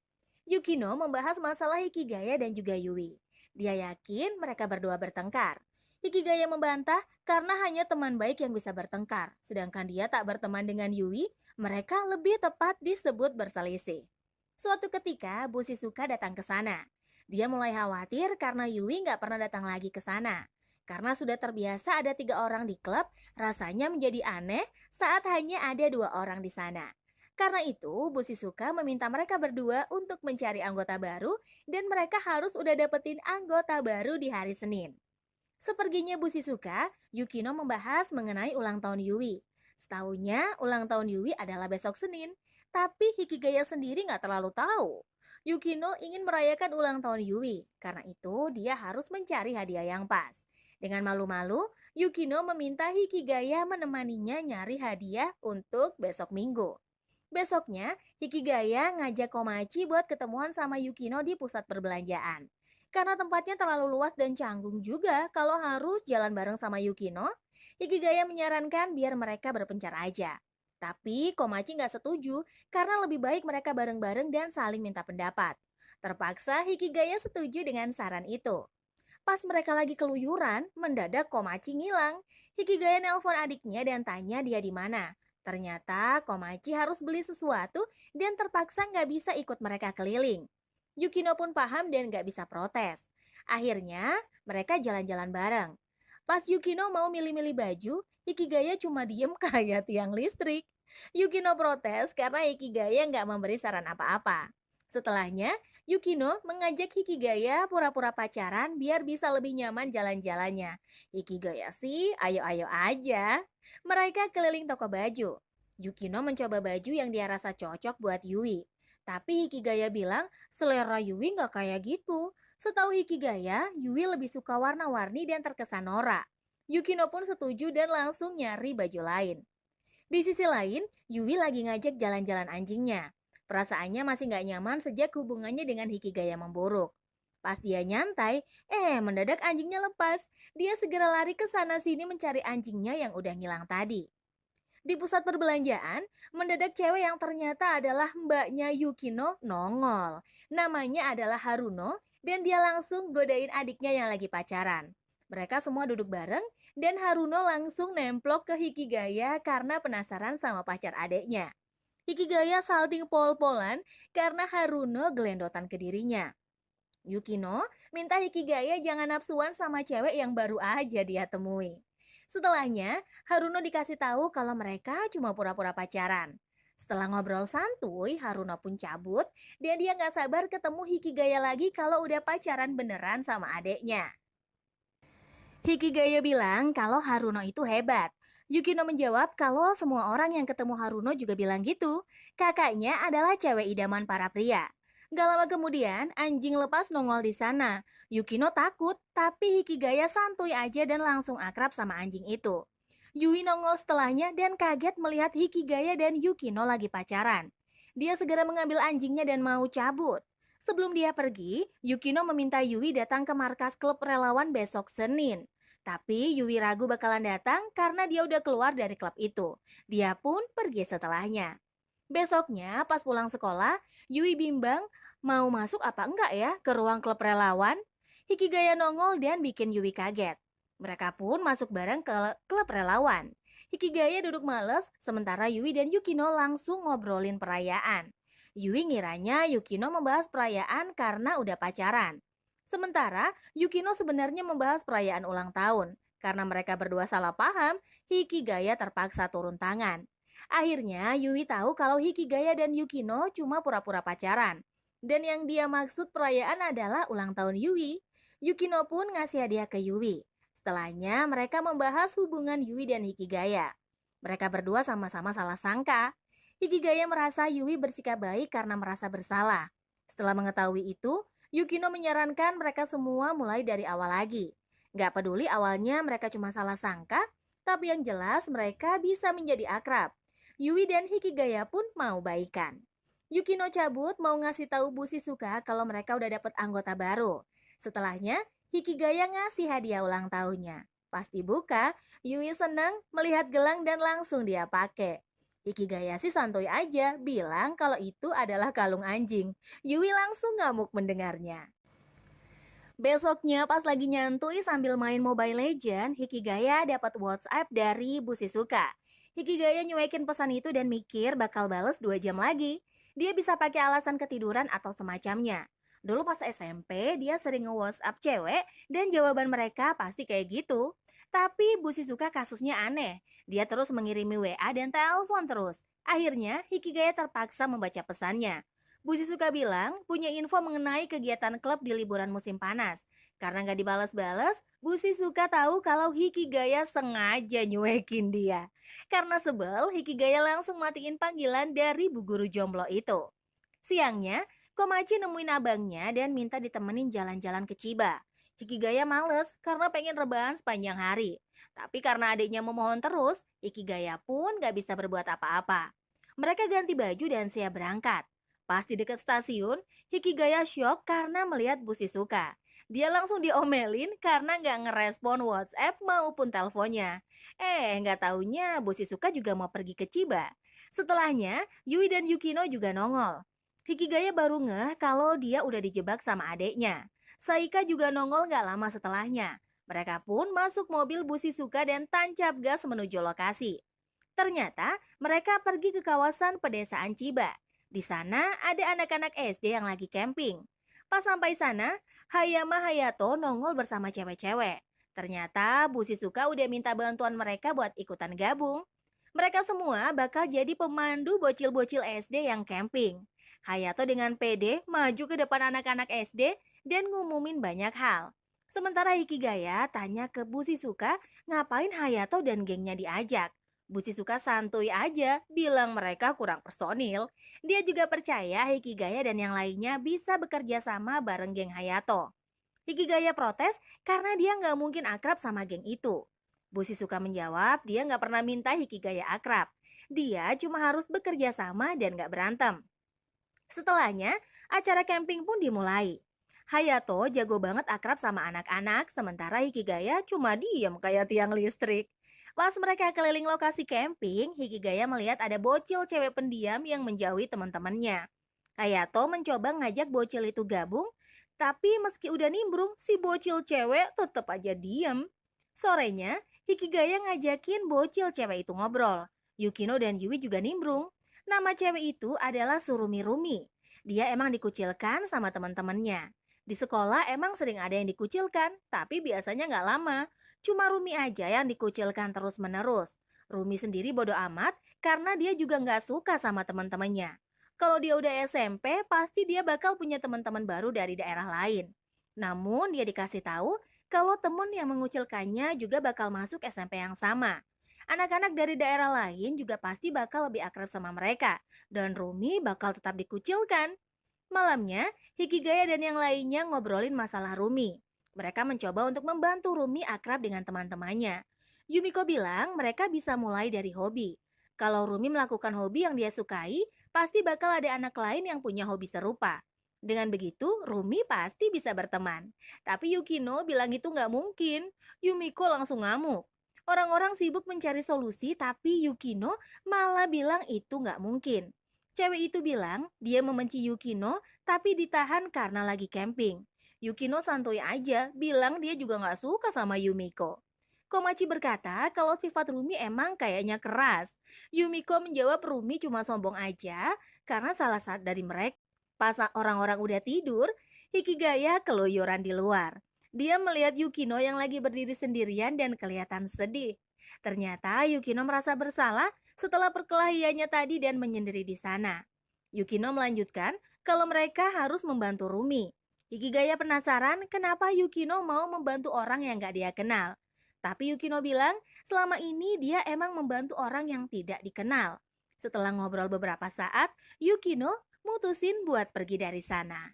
Yukino membahas masalah Hikigaya dan juga Yui. Dia yakin mereka berdua bertengkar. Hikigaya membantah karena hanya teman baik yang bisa bertengkar. Sedangkan dia tak berteman dengan Yui, mereka lebih tepat disebut berselisih. Suatu ketika, Bu Shizuka datang ke sana. Dia mulai khawatir karena Yui nggak pernah datang lagi ke sana. Karena sudah terbiasa ada 3 orang di klub, rasanya menjadi aneh saat hanya ada 2 orang di sana. Karena itu, Bu Shizuka meminta mereka berdua untuk mencari anggota baru dan mereka harus udah dapetin anggota baru di hari Senin. Seperginya Bu Shizuka, Yukino membahas mengenai ulang tahun Yui. Setahunya ulang tahun Yui adalah besok Senin, tapi Hikigaya sendiri nggak terlalu tahu. Yukino ingin merayakan ulang tahun Yui, karena itu dia harus mencari hadiah yang pas. Dengan malu-malu, Yukino meminta Hikigaya menemaninya nyari hadiah untuk besok Minggu. Besoknya, Hikigaya ngajak Komachi buat ketemuan sama Yukino di pusat perbelanjaan. Karena tempatnya terlalu luas dan canggung juga kalau harus jalan bareng sama Yukino, Hikigaya menyarankan biar mereka berpencar aja. Tapi Komachi nggak setuju karena lebih baik mereka bareng-bareng dan saling minta pendapat. Terpaksa Hikigaya setuju dengan saran itu. Pas mereka lagi keluyuran, mendadak Komachi ngilang. Hikigaya nelpon adiknya dan tanya dia di mana. Ternyata Komachi harus beli sesuatu dan terpaksa nggak bisa ikut mereka keliling. Yukino pun paham dan nggak bisa protes. Akhirnya mereka jalan-jalan bareng. Pas Yukino mau milih-milih baju, Hikigaya cuma diem kayak tiang listrik. Yukino protes karena Hikigaya nggak memberi saran apa-apa. Setelahnya, Yukino mengajak Hikigaya pura-pura pacaran biar bisa lebih nyaman jalan-jalannya. Hikigaya sih ayo-ayo aja. Mereka keliling toko baju. Yukino mencoba baju yang dia rasa cocok buat Yui. Tapi Hikigaya bilang selera Yui nggak kayak gitu. Setahu Hikigaya, Yui lebih suka warna-warni dan terkesan norak. Yukino pun setuju dan langsung nyari baju lain. Di sisi lain, Yui lagi ngajak jalan-jalan anjingnya. Perasaannya masih nggak nyaman sejak hubungannya dengan Hikigaya memburuk. Pas dia nyantai, mendadak anjingnya lepas. Dia segera lari ke sana-sini mencari anjingnya yang udah ngilang tadi. Di pusat perbelanjaan, mendadak cewek yang ternyata adalah mbaknya Yukino nongol. Namanya adalah Haruno dan dia langsung godain adiknya yang lagi pacaran. Mereka semua duduk bareng dan Haruno langsung nemplok ke Hikigaya karena penasaran sama pacar adiknya. Hikigaya salting pol-polan karena Haruno gelendotan ke dirinya. Yukino minta Hikigaya jangan nafsuan sama cewek yang baru aja dia temui. Setelahnya, Haruno dikasih tahu kalau mereka cuma pura-pura pacaran. Setelah ngobrol santuy, Haruno pun cabut dan dia nggak sabar ketemu Hikigaya lagi kalau udah pacaran beneran sama adeknya. Hikigaya bilang kalau Haruno itu hebat. Yukino menjawab kalau semua orang yang ketemu Haruno juga bilang gitu. Kakaknya adalah cewek idaman para pria. Gak lama kemudian, anjing lepas nongol di sana. Yukino takut, tapi Hikigaya santuy aja dan langsung akrab sama anjing itu. Yui nongol setelahnya dan kaget melihat Hikigaya dan Yukino lagi pacaran. Dia segera mengambil anjingnya dan mau cabut. Sebelum dia pergi, Yukino meminta Yui datang ke markas klub relawan besok Senin. Tapi Yui ragu bakalan datang karena dia udah keluar dari klub itu. Dia pun pergi setelahnya. Besoknya pas pulang sekolah, Yui bimbang mau masuk apa enggak ya ke ruang klub relawan. Hikigaya nongol dan bikin Yui kaget. Mereka pun masuk bareng ke klub relawan. Hikigaya duduk males, sementara Yui dan Yukino langsung ngobrolin perayaan. Yui ngiranya Yukino membahas perayaan karena udah pacaran. Sementara Yukino sebenarnya membahas perayaan ulang tahun. Karena mereka berdua salah paham, Hikigaya terpaksa turun tangan. Akhirnya Yui tahu kalau Hikigaya dan Yukino cuma pura-pura pacaran. Dan yang dia maksud perayaan adalah ulang tahun Yui. Yukino pun ngasih hadiah ke Yui. Setelahnya mereka membahas hubungan Yui dan Hikigaya. Mereka berdua sama-sama salah sangka. Hikigaya merasa Yui bersikap baik karena merasa bersalah. Setelah mengetahui itu, Yukino menyarankan mereka semua mulai dari awal lagi. Gak peduli awalnya mereka cuma salah sangka, tapi yang jelas mereka bisa menjadi akrab. Yui dan Hikigaya pun mau baikan. Yukino cabut mau ngasih tahu Bu Shizuka kalau mereka udah dapet anggota baru. Setelahnya, Hikigaya ngasih hadiah ulang tahunnya. Pas dibuka, Yui senang melihat gelang dan langsung dia pakai. Hikigaya sih santuy aja, bilang kalau itu adalah kalung anjing. Yui langsung ngamuk mendengarnya. Besoknya pas lagi nyantui sambil main Mobile Legend, Hikigaya dapat WhatsApp dari Bu Shizuka. Hikigaya nyuekin pesan itu dan mikir bakal bales 2 jam lagi. Dia bisa pakai alasan ketiduran atau semacamnya. Dulu pas SMP, dia sering nge-WhatsApp cewek dan jawaban mereka pasti kayak gitu. Tapi Bu Shizuka kasusnya aneh. Dia terus mengirimi WA dan telepon terus. Akhirnya, Hikigaya terpaksa membaca pesannya. Bu Shizuka bilang punya info mengenai kegiatan klub di liburan musim panas. Karena nggak dibalas-balas, Bu Shizuka tahu kalau Hikigaya sengaja nyuekin dia. Karena sebel, Hikigaya langsung matiin panggilan dari bu guru jomblo itu. Siangnya, Komachi nemuin abangnya dan minta ditemenin jalan-jalan ke Chiba. Hikigaya males karena pengen rebahan sepanjang hari. Tapi karena adiknya memohon terus, Hikigaya pun gak bisa berbuat apa-apa. Mereka ganti baju dan siap berangkat. Pas di dekat stasiun, Hikigaya syok karena melihat Bu Shizuka. Dia langsung diomelin karena gak ngerespon WhatsApp maupun teleponnya. Gak taunya Bu Shizuka juga mau pergi ke Chiba. Setelahnya, Yui dan Yukino juga nongol. Hikigaya baru ngeh kalau dia udah dijebak sama adeknya. Saika juga nongol gak lama setelahnya. Mereka pun masuk mobil Bu Shizuka dan tancap gas menuju lokasi. Ternyata mereka pergi ke kawasan pedesaan Chiba. Di sana ada anak-anak SD yang lagi camping. Pas sampai sana, Hayama Hayato nongol bersama cewek-cewek. Ternyata Bu Shizuka udah minta bantuan mereka buat ikutan gabung. Mereka semua bakal jadi pemandu bocil-bocil SD yang camping. Hayato dengan pede maju ke depan anak-anak SD dan ngumumin banyak hal. Sementara Hikigaya tanya ke Bu Shizuka ngapain Hayato dan gengnya diajak. Bu Shizuka santuy aja bilang mereka kurang personil. Dia juga percaya Hikigaya dan yang lainnya bisa bekerja sama bareng geng Hayato. Hikigaya protes karena dia nggak mungkin akrab sama geng itu. Bu Shizuka menjawab dia nggak pernah minta Hikigaya akrab. Dia cuma harus bekerja sama dan nggak berantem. Setelahnya, acara camping pun dimulai. Hayato jago banget akrab sama anak-anak, sementara Hikigaya cuma diem kayak tiang listrik. Pas mereka keliling lokasi camping, Hikigaya melihat ada bocil cewek pendiam yang menjauhi teman-temannya. Hayato mencoba ngajak bocil itu gabung, tapi meski udah nimbrung, si bocil cewek tetap aja diem. Sorenya, Hikigaya ngajakin bocil cewek itu ngobrol. Yukino dan Yui juga nimbrung. Nama cewek itu adalah Surumi Rumi. Dia emang dikucilkan sama teman-temannya. Di sekolah emang sering ada yang dikucilkan, tapi biasanya nggak lama. Cuma Rumi aja yang dikucilkan terus-menerus. Rumi sendiri bodo amat karena dia juga nggak suka sama teman-temannya. Kalau dia udah SMP, pasti dia bakal punya teman-teman baru dari daerah lain. Namun dia dikasih tahu kalau teman yang mengucilkannya juga bakal masuk SMP yang sama. Anak-anak dari daerah lain juga pasti bakal lebih akrab sama mereka. Dan Rumi bakal tetap dikucilkan. Malamnya, Hikigaya dan yang lainnya ngobrolin masalah Rumi. Mereka mencoba untuk membantu Rumi akrab dengan teman-temannya. Yumiko bilang mereka bisa mulai dari hobi. Kalau Rumi melakukan hobi yang dia sukai, pasti bakal ada anak lain yang punya hobi serupa. Dengan begitu, Rumi pasti bisa berteman. Tapi Yukino bilang itu nggak mungkin. Yumiko langsung ngamuk. Orang-orang sibuk mencari solusi, tapi Yukino malah bilang itu nggak mungkin. Cewek itu bilang dia membenci Yukino, tapi ditahan karena lagi camping. Yukino santuy aja, bilang dia juga gak suka sama Yumiko. Komachi berkata kalau sifat Rumi emang kayaknya keras. Yumiko menjawab Rumi cuma sombong aja karena salah satu dari mereka. Pas orang-orang udah tidur, Hikigaya keluyuran di luar. Dia melihat Yukino yang lagi berdiri sendirian dan kelihatan sedih. Ternyata Yukino merasa bersalah setelah perkelahiannya tadi dan menyendiri di sana. Yukino melanjutkan kalau mereka harus membantu Rumi. Hikigaya penasaran kenapa Yukino mau membantu orang yang gak dia kenal. Tapi Yukino bilang selama ini dia emang membantu orang yang tidak dikenal. Setelah ngobrol beberapa saat, Yukino mutusin buat pergi dari sana.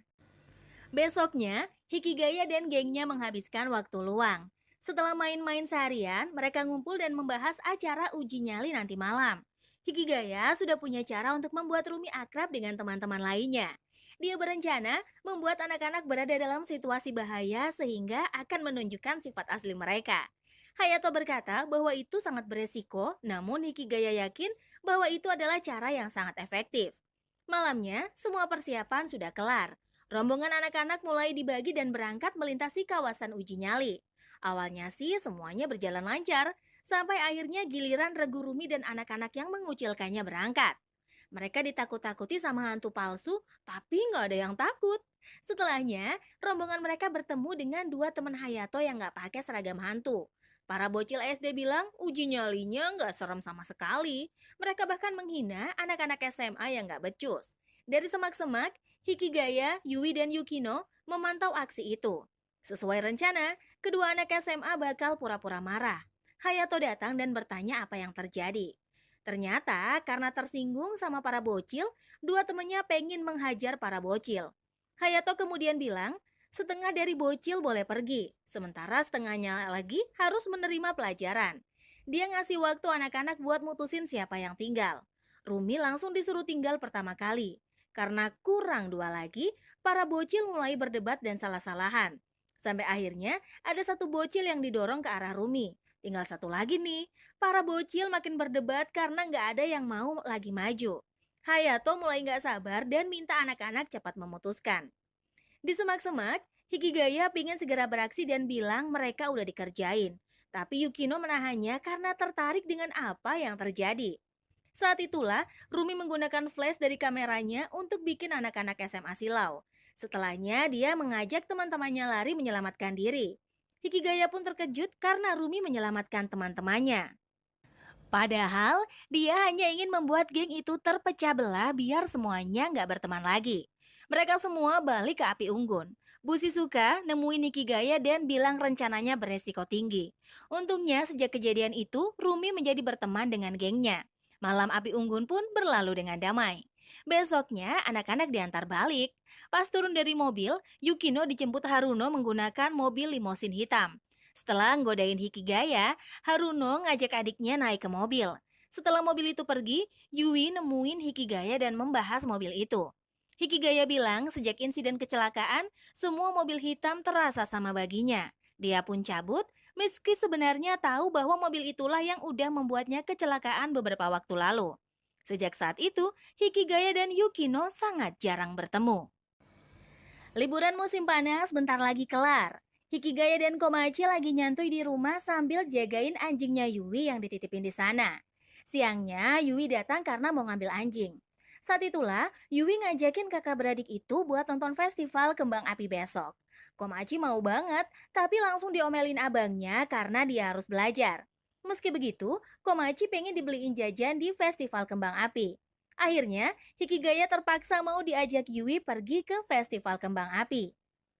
Besoknya, Hikigaya dan gengnya menghabiskan waktu luang. Setelah main-main seharian, mereka ngumpul dan membahas acara uji nyali nanti malam. Hikigaya sudah punya cara untuk membuat Rumi akrab dengan teman-teman lainnya. Dia berencana membuat anak-anak berada dalam situasi bahaya sehingga akan menunjukkan sifat asli mereka. Hayato berkata bahwa itu sangat beresiko, namun Hikigaya yakin bahwa itu adalah cara yang sangat efektif. Malamnya, semua persiapan sudah kelar. Rombongan anak-anak mulai dibagi dan berangkat melintasi kawasan uji nyali. Awalnya sih semuanya berjalan lancar, sampai akhirnya giliran Regu Rumi dan anak-anak yang mengucilkannya berangkat. Mereka ditakut-takuti sama hantu palsu, tapi nggak ada yang takut. Setelahnya, rombongan mereka bertemu dengan dua teman Hayato yang nggak pakai seragam hantu. Para bocil SD bilang uji nyalinya nggak serem sama sekali. Mereka bahkan menghina anak-anak SMA yang nggak becus. Dari semak-semak, Hikigaya, Yui, dan Yukino memantau aksi itu. Sesuai rencana, kedua anak SMA bakal pura-pura marah. Hayato datang dan bertanya apa yang terjadi. Ternyata karena tersinggung sama para bocil, dua temannya pengen menghajar para bocil. Hayato kemudian bilang, setengah dari bocil boleh pergi, sementara setengahnya lagi harus menerima pelajaran. Dia ngasih waktu anak-anak buat mutusin siapa yang tinggal. Rumi langsung disuruh tinggal pertama kali. Karena kurang dua lagi, para bocil mulai berdebat dan salah-salahan. Sampai akhirnya ada satu bocil yang didorong ke arah Rumi. Tinggal satu lagi nih, para bocil makin berdebat karena nggak ada yang mau lagi maju. Hayato mulai nggak sabar dan minta anak-anak cepat memutuskan. Di semak-semak, Hikigaya pingin segera beraksi dan bilang mereka udah dikerjain. Tapi Yukino menahannya karena tertarik dengan apa yang terjadi. Saat itulah, Rumi menggunakan flash dari kameranya untuk bikin anak-anak SMA silau. Setelahnya, dia mengajak teman-temannya lari menyelamatkan diri. Hikigaya pun terkejut karena Rumi menyelamatkan teman-temannya. Padahal, dia hanya ingin membuat geng itu terpecah belah biar semuanya nggak berteman lagi. Mereka semua balik ke api unggun. Bu Shizuka nemuin Hikigaya dan bilang rencananya beresiko tinggi. Untungnya sejak kejadian itu, Rumi menjadi berteman dengan gengnya. Malam api unggun pun berlalu dengan damai. Besoknya, anak-anak diantar balik. Pas turun dari mobil, Yukino dijemput Haruno menggunakan mobil limosin hitam. Setelah nggodain Hikigaya, Haruno ngajak adiknya naik ke mobil. Setelah mobil itu pergi, Yui nemuin Hikigaya dan membahas mobil itu. Hikigaya bilang sejak insiden kecelakaan, semua mobil hitam terasa sama baginya. Dia pun cabut, meski sebenarnya tahu bahwa mobil itulah yang udah membuatnya kecelakaan beberapa waktu lalu. Sejak saat itu, Hikigaya dan Yukino sangat jarang bertemu. Liburan musim panas bentar lagi kelar. Hikigaya dan Komachi lagi nyantui di rumah sambil jagain anjingnya Yui yang dititipin di sana. Siangnya, Yui datang karena mau ngambil anjing. Saat itulah, Yui ngajakin kakak beradik itu buat nonton festival kembang api besok. Komachi mau banget, tapi langsung diomelin abangnya karena dia harus belajar. Meski begitu, Komachi pengen dibeliin jajan di festival kembang api. Akhirnya, Hikigaya terpaksa mau diajak Yui pergi ke festival kembang api.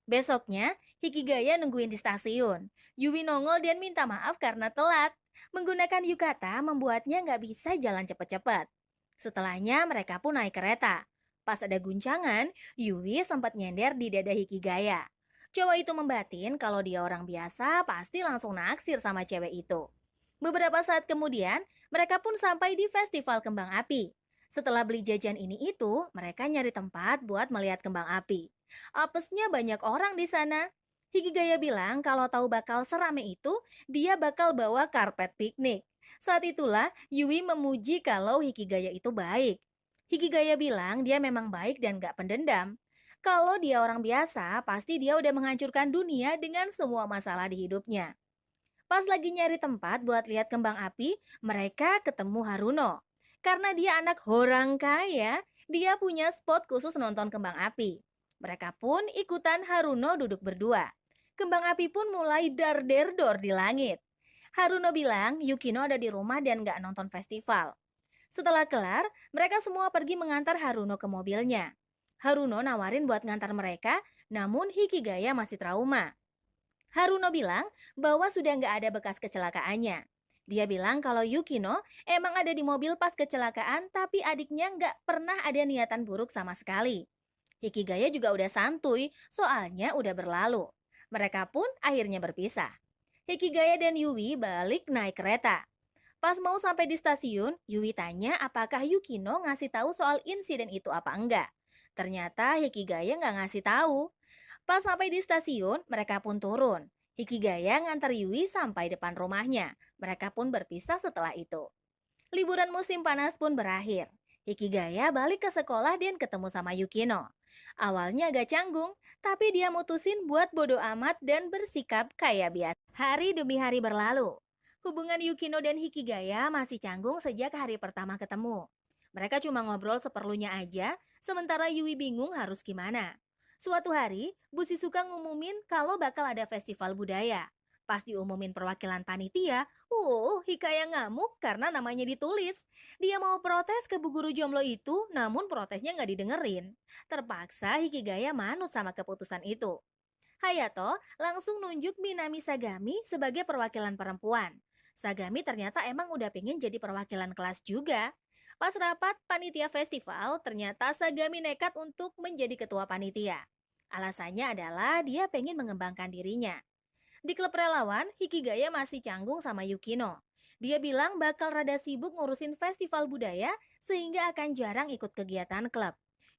Besoknya, Hikigaya nungguin di stasiun. Yui nongol dan minta maaf karena telat. Menggunakan yukata membuatnya nggak bisa jalan cepat-cepat. Setelahnya mereka pun naik kereta. Pas ada guncangan, Yui sempat nyender di dada Hikigaya. Cowok itu membatin kalau dia orang biasa pasti langsung naksir sama cewek itu. Beberapa saat kemudian, mereka pun sampai di festival kembang api. Setelah beli jajan ini itu, mereka nyari tempat buat melihat kembang api. Apesnya banyak orang di sana. Hikigaya bilang kalau tahu bakal serame itu, dia bakal bawa karpet piknik. Saat itulah Yui memuji kalau Hikigaya itu baik. Hikigaya bilang dia memang baik dan gak pendendam. Kalau dia orang biasa, pasti dia udah menghancurkan dunia dengan semua masalah di hidupnya. Pas lagi nyari tempat buat lihat kembang api, mereka ketemu Haruno. Karena dia anak orang kaya, dia punya spot khusus nonton kembang api. Mereka pun ikutan Haruno duduk berdua. Kembang api pun mulai dar-der-dor di langit. Haruno bilang Yukino ada di rumah dan gak nonton festival. Setelah kelar, mereka semua pergi mengantar Haruno ke mobilnya. Haruno nawarin buat ngantar mereka, namun Hikigaya masih trauma. Haruno bilang bahwa sudah gak ada bekas kecelakaannya. Dia bilang kalau Yukino emang ada di mobil pas kecelakaan, tapi adiknya gak pernah ada niatan buruk sama sekali. Hikigaya juga udah santuy, soalnya udah berlalu. Mereka pun akhirnya berpisah. Hikigaya dan Yui balik naik kereta. Pas mau sampai di stasiun, Yui tanya apakah Yukino ngasih tahu soal insiden itu apa enggak. Ternyata Hikigaya nggak ngasih tahu. Pas sampai di stasiun, mereka pun turun. Hikigaya ngantar Yui sampai depan rumahnya. Mereka pun berpisah setelah itu. Liburan musim panas pun berakhir. Hikigaya balik ke sekolah dan ketemu sama Yukino. Awalnya agak canggung, tapi dia mutusin buat bodo amat dan bersikap kayak biasa. Hari demi hari berlalu. Hubungan Yukino dan Hikigaya masih canggung sejak hari pertama ketemu. Mereka cuma ngobrol seperlunya aja, sementara Yui bingung harus gimana. Suatu hari, Bu Shizuka ngumumin kalau bakal ada festival budaya. Pas diumumin perwakilan panitia, Hikaya ngamuk karena namanya ditulis. Dia mau protes ke bu guru jomblo itu, namun protesnya nggak didengerin. Terpaksa Hikigaya manut sama keputusan itu. Hayato langsung nunjuk Minami Sagami sebagai perwakilan perempuan. Sagami ternyata emang udah pengen jadi perwakilan kelas juga. Pas rapat panitia festival, ternyata Sagami nekat untuk menjadi ketua panitia. Alasannya adalah dia pengen mengembangkan dirinya. Di klub relawan, Hikigaya masih canggung sama Yukino. Dia bilang bakal rada sibuk ngurusin festival budaya sehingga akan jarang ikut kegiatan klub.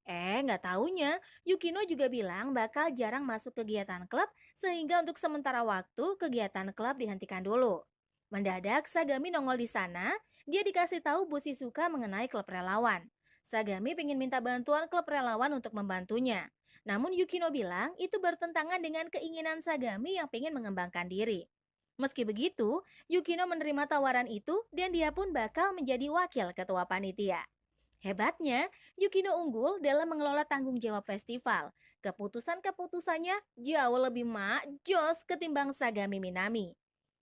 Nggak taunya, Yukino juga bilang bakal jarang masuk kegiatan klub sehingga untuk sementara waktu kegiatan klub dihentikan dulu. Mendadak Sagami nongol di sana, dia dikasih tahu Bu Shizuka mengenai klub relawan. Sagami ingin minta bantuan klub relawan untuk membantunya. Namun Yukino bilang itu bertentangan dengan keinginan Sagami yang ingin mengembangkan diri. Meski begitu, Yukino menerima tawaran itu dan dia pun bakal menjadi wakil ketua panitia. Hebatnya, Yukino unggul dalam mengelola tanggung jawab festival. Keputusan-keputusannya jauh lebih jos ketimbang Sagami Minami.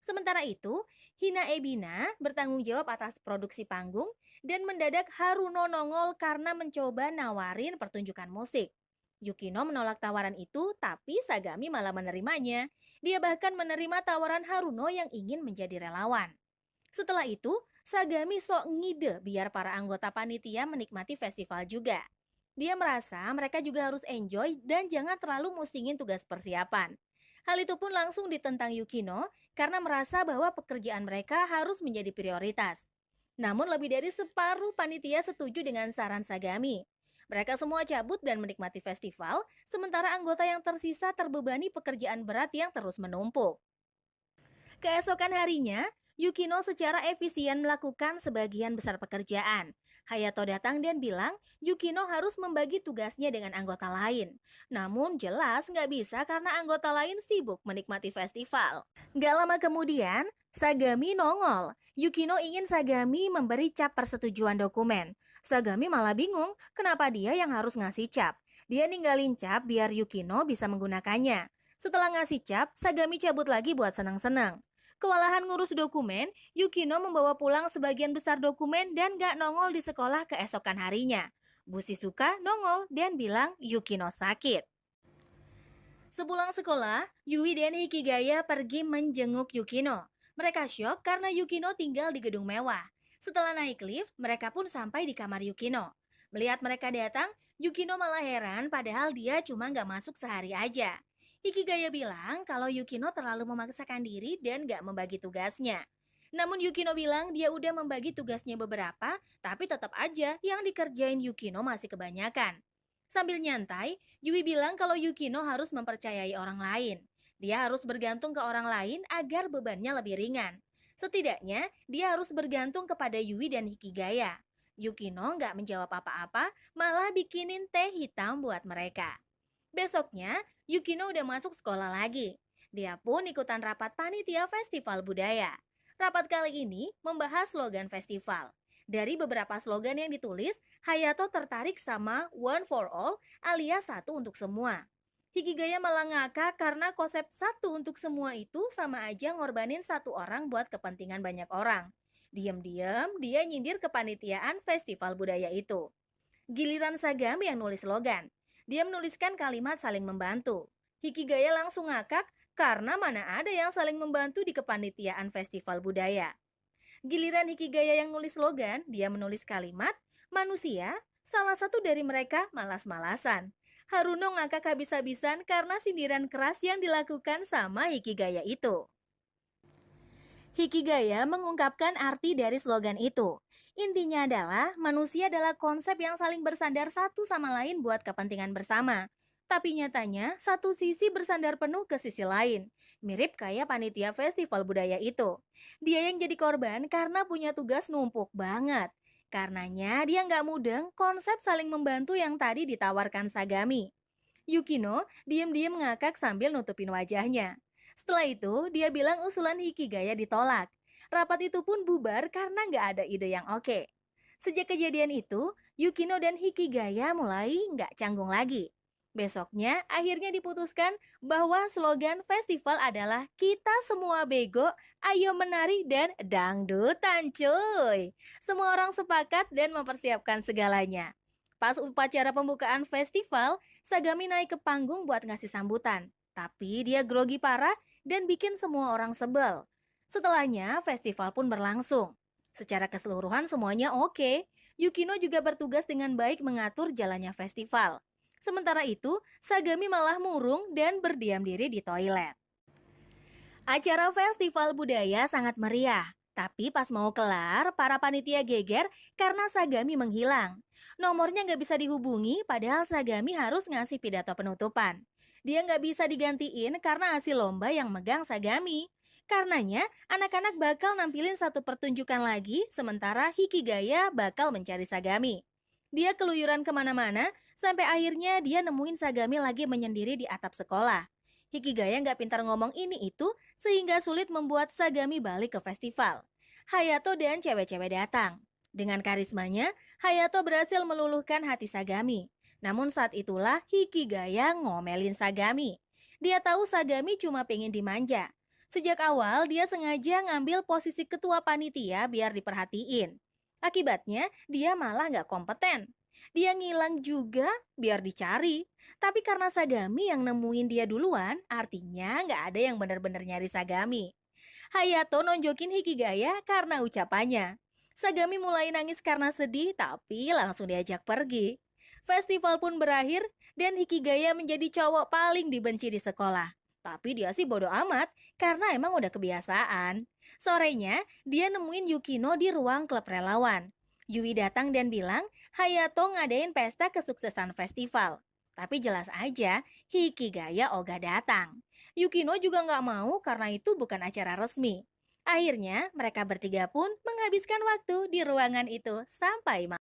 Sementara itu, Hina Ebina bertanggung jawab atas produksi panggung dan mendadak Haruno nongol karena mencoba nawarin pertunjukan musik. Yukino menolak tawaran itu, tapi Sagami malah menerimanya. Dia bahkan menerima tawaran Haruno yang ingin menjadi relawan. Setelah itu, Sagami sok ngide biar para anggota panitia menikmati festival juga. Dia merasa mereka juga harus enjoy dan jangan terlalu musingin tugas persiapan. Hal itu pun langsung ditentang Yukino karena merasa bahwa pekerjaan mereka harus menjadi prioritas. Namun lebih dari separuh panitia setuju dengan saran Sagami. Mereka semua cabut dan menikmati festival, sementara anggota yang tersisa terbebani pekerjaan berat yang terus menumpuk. Keesokan harinya, Yukino secara efisien melakukan sebagian besar pekerjaan. Hayato datang dan bilang Yukino harus membagi tugasnya dengan anggota lain. Namun jelas nggak bisa karena anggota lain sibuk menikmati festival. Gak lama kemudian, Sagami nongol. Yukino ingin Sagami memberi cap persetujuan dokumen. Sagami malah bingung kenapa dia yang harus ngasih cap. Dia ninggalin cap biar Yukino bisa menggunakannya. Setelah ngasih cap, Sagami cabut lagi buat senang-senang. Kewalahan ngurus dokumen, Yukino membawa pulang sebagian besar dokumen dan gak nongol di sekolah keesokan harinya. Bu Shizuka nongol dan bilang Yukino sakit. Sepulang sekolah, Yui dan Hikigaya pergi menjenguk Yukino. Mereka syok karena Yukino tinggal di gedung mewah. Setelah naik lift, mereka pun sampai di kamar Yukino. Melihat mereka datang, Yukino malah heran padahal dia cuma gak masuk sehari aja. Hikigaya bilang kalau Yukino terlalu memaksakan diri dan gak membagi tugasnya. Namun Yukino bilang dia udah membagi tugasnya beberapa, tapi tetap aja yang dikerjain Yukino masih kebanyakan. Sambil nyantai, Yui bilang kalau Yukino harus mempercayai orang lain. Dia harus bergantung ke orang lain agar bebannya lebih ringan. Setidaknya, dia harus bergantung kepada Yui dan Hikigaya. Yukino gak menjawab apa-apa, malah bikinin teh hitam buat mereka. Besoknya, Yukino udah masuk sekolah lagi. Dia pun ikutan rapat panitia festival budaya. Rapat kali ini membahas slogan festival. Dari beberapa slogan yang ditulis, Hayato tertarik sama One for All alias satu untuk semua. Hikigaya malah ngakak karena konsep satu untuk semua itu sama aja ngorbanin satu orang buat kepentingan banyak orang. Diam-diam dia nyindir kepanitiaan festival budaya itu. Giliran Sagami yang nulis slogan. Dia menuliskan kalimat saling membantu. Hikigaya langsung ngakak karena mana ada yang saling membantu di kepanitiaan festival budaya. Giliran Hikigaya yang nulis slogan, dia menulis kalimat, manusia, salah satu dari mereka malas-malasan. Haruno ngakak habis-habisan karena sindiran keras yang dilakukan sama Hikigaya itu. Hikigaya mengungkapkan arti dari slogan itu. Intinya adalah manusia adalah konsep yang saling bersandar satu sama lain buat kepentingan bersama. Tapi nyatanya satu sisi bersandar penuh ke sisi lain. Mirip kayak panitia festival budaya itu. Dia yang jadi korban karena punya tugas numpuk banget. Karenanya dia nggak mudeng konsep saling membantu yang tadi ditawarkan Sagami. Yukino diam-diam ngakak sambil nutupin wajahnya. Setelah itu, dia bilang usulan Hikigaya ditolak. Rapat itu pun bubar karena nggak ada ide yang oke. Sejak kejadian itu, Yukino dan Hikigaya mulai nggak canggung lagi. Besoknya, akhirnya diputuskan bahwa slogan festival adalah kita semua bego, ayo menari dan dangdutan cuy. Semua orang sepakat dan mempersiapkan segalanya. Pas upacara pembukaan festival, Sagami naik ke panggung buat ngasih sambutan. Tapi dia grogi parah dan bikin semua orang sebel. Setelahnya, festival pun berlangsung. Secara keseluruhan semuanya oke. Yukino juga bertugas dengan baik mengatur jalannya festival. Sementara itu, Sagami malah murung dan berdiam diri di toilet. Acara festival budaya sangat meriah. Tapi pas mau kelar, para panitia geger karena Sagami menghilang. Nomornya nggak bisa dihubungi padahal Sagami harus ngasih pidato penutupan. Dia nggak bisa digantiin karena hasil lomba yang megang Sagami. Karenanya, anak-anak bakal nampilin satu pertunjukan lagi, sementara Hikigaya bakal mencari Sagami. Dia keluyuran kemana-mana, sampai akhirnya dia nemuin Sagami lagi menyendiri di atap sekolah. Hikigaya nggak pintar ngomong ini itu, sehingga sulit membuat Sagami balik ke festival. Hayato dan cewek-cewek datang. Dengan karismanya, Hayato berhasil meluluhkan hati Sagami. Namun saat itulah Hikigaya ngomelin Sagami. Dia tahu Sagami cuma pengen dimanja. Sejak awal dia sengaja ngambil posisi ketua panitia biar diperhatiin. Akibatnya dia malah nggak kompeten. Dia ngilang juga biar dicari. Tapi karena Sagami yang nemuin dia duluan, artinya nggak ada yang benar-benar nyari Sagami. Hayato nonjokin Hikigaya karena ucapannya. Sagami mulai nangis karena sedih, tapi langsung diajak pergi. Festival pun berakhir dan Hikigaya menjadi cowok paling dibenci di sekolah. Tapi dia sih bodo amat karena emang udah kebiasaan. Sorenya, dia nemuin Yukino di ruang klub relawan. Yui datang dan bilang Hayato ngadain pesta kesuksesan festival. Tapi jelas aja Hikigaya ogah datang. Yukino juga nggak mau karena itu bukan acara resmi. Akhirnya mereka bertiga pun menghabiskan waktu di ruangan itu sampai malam.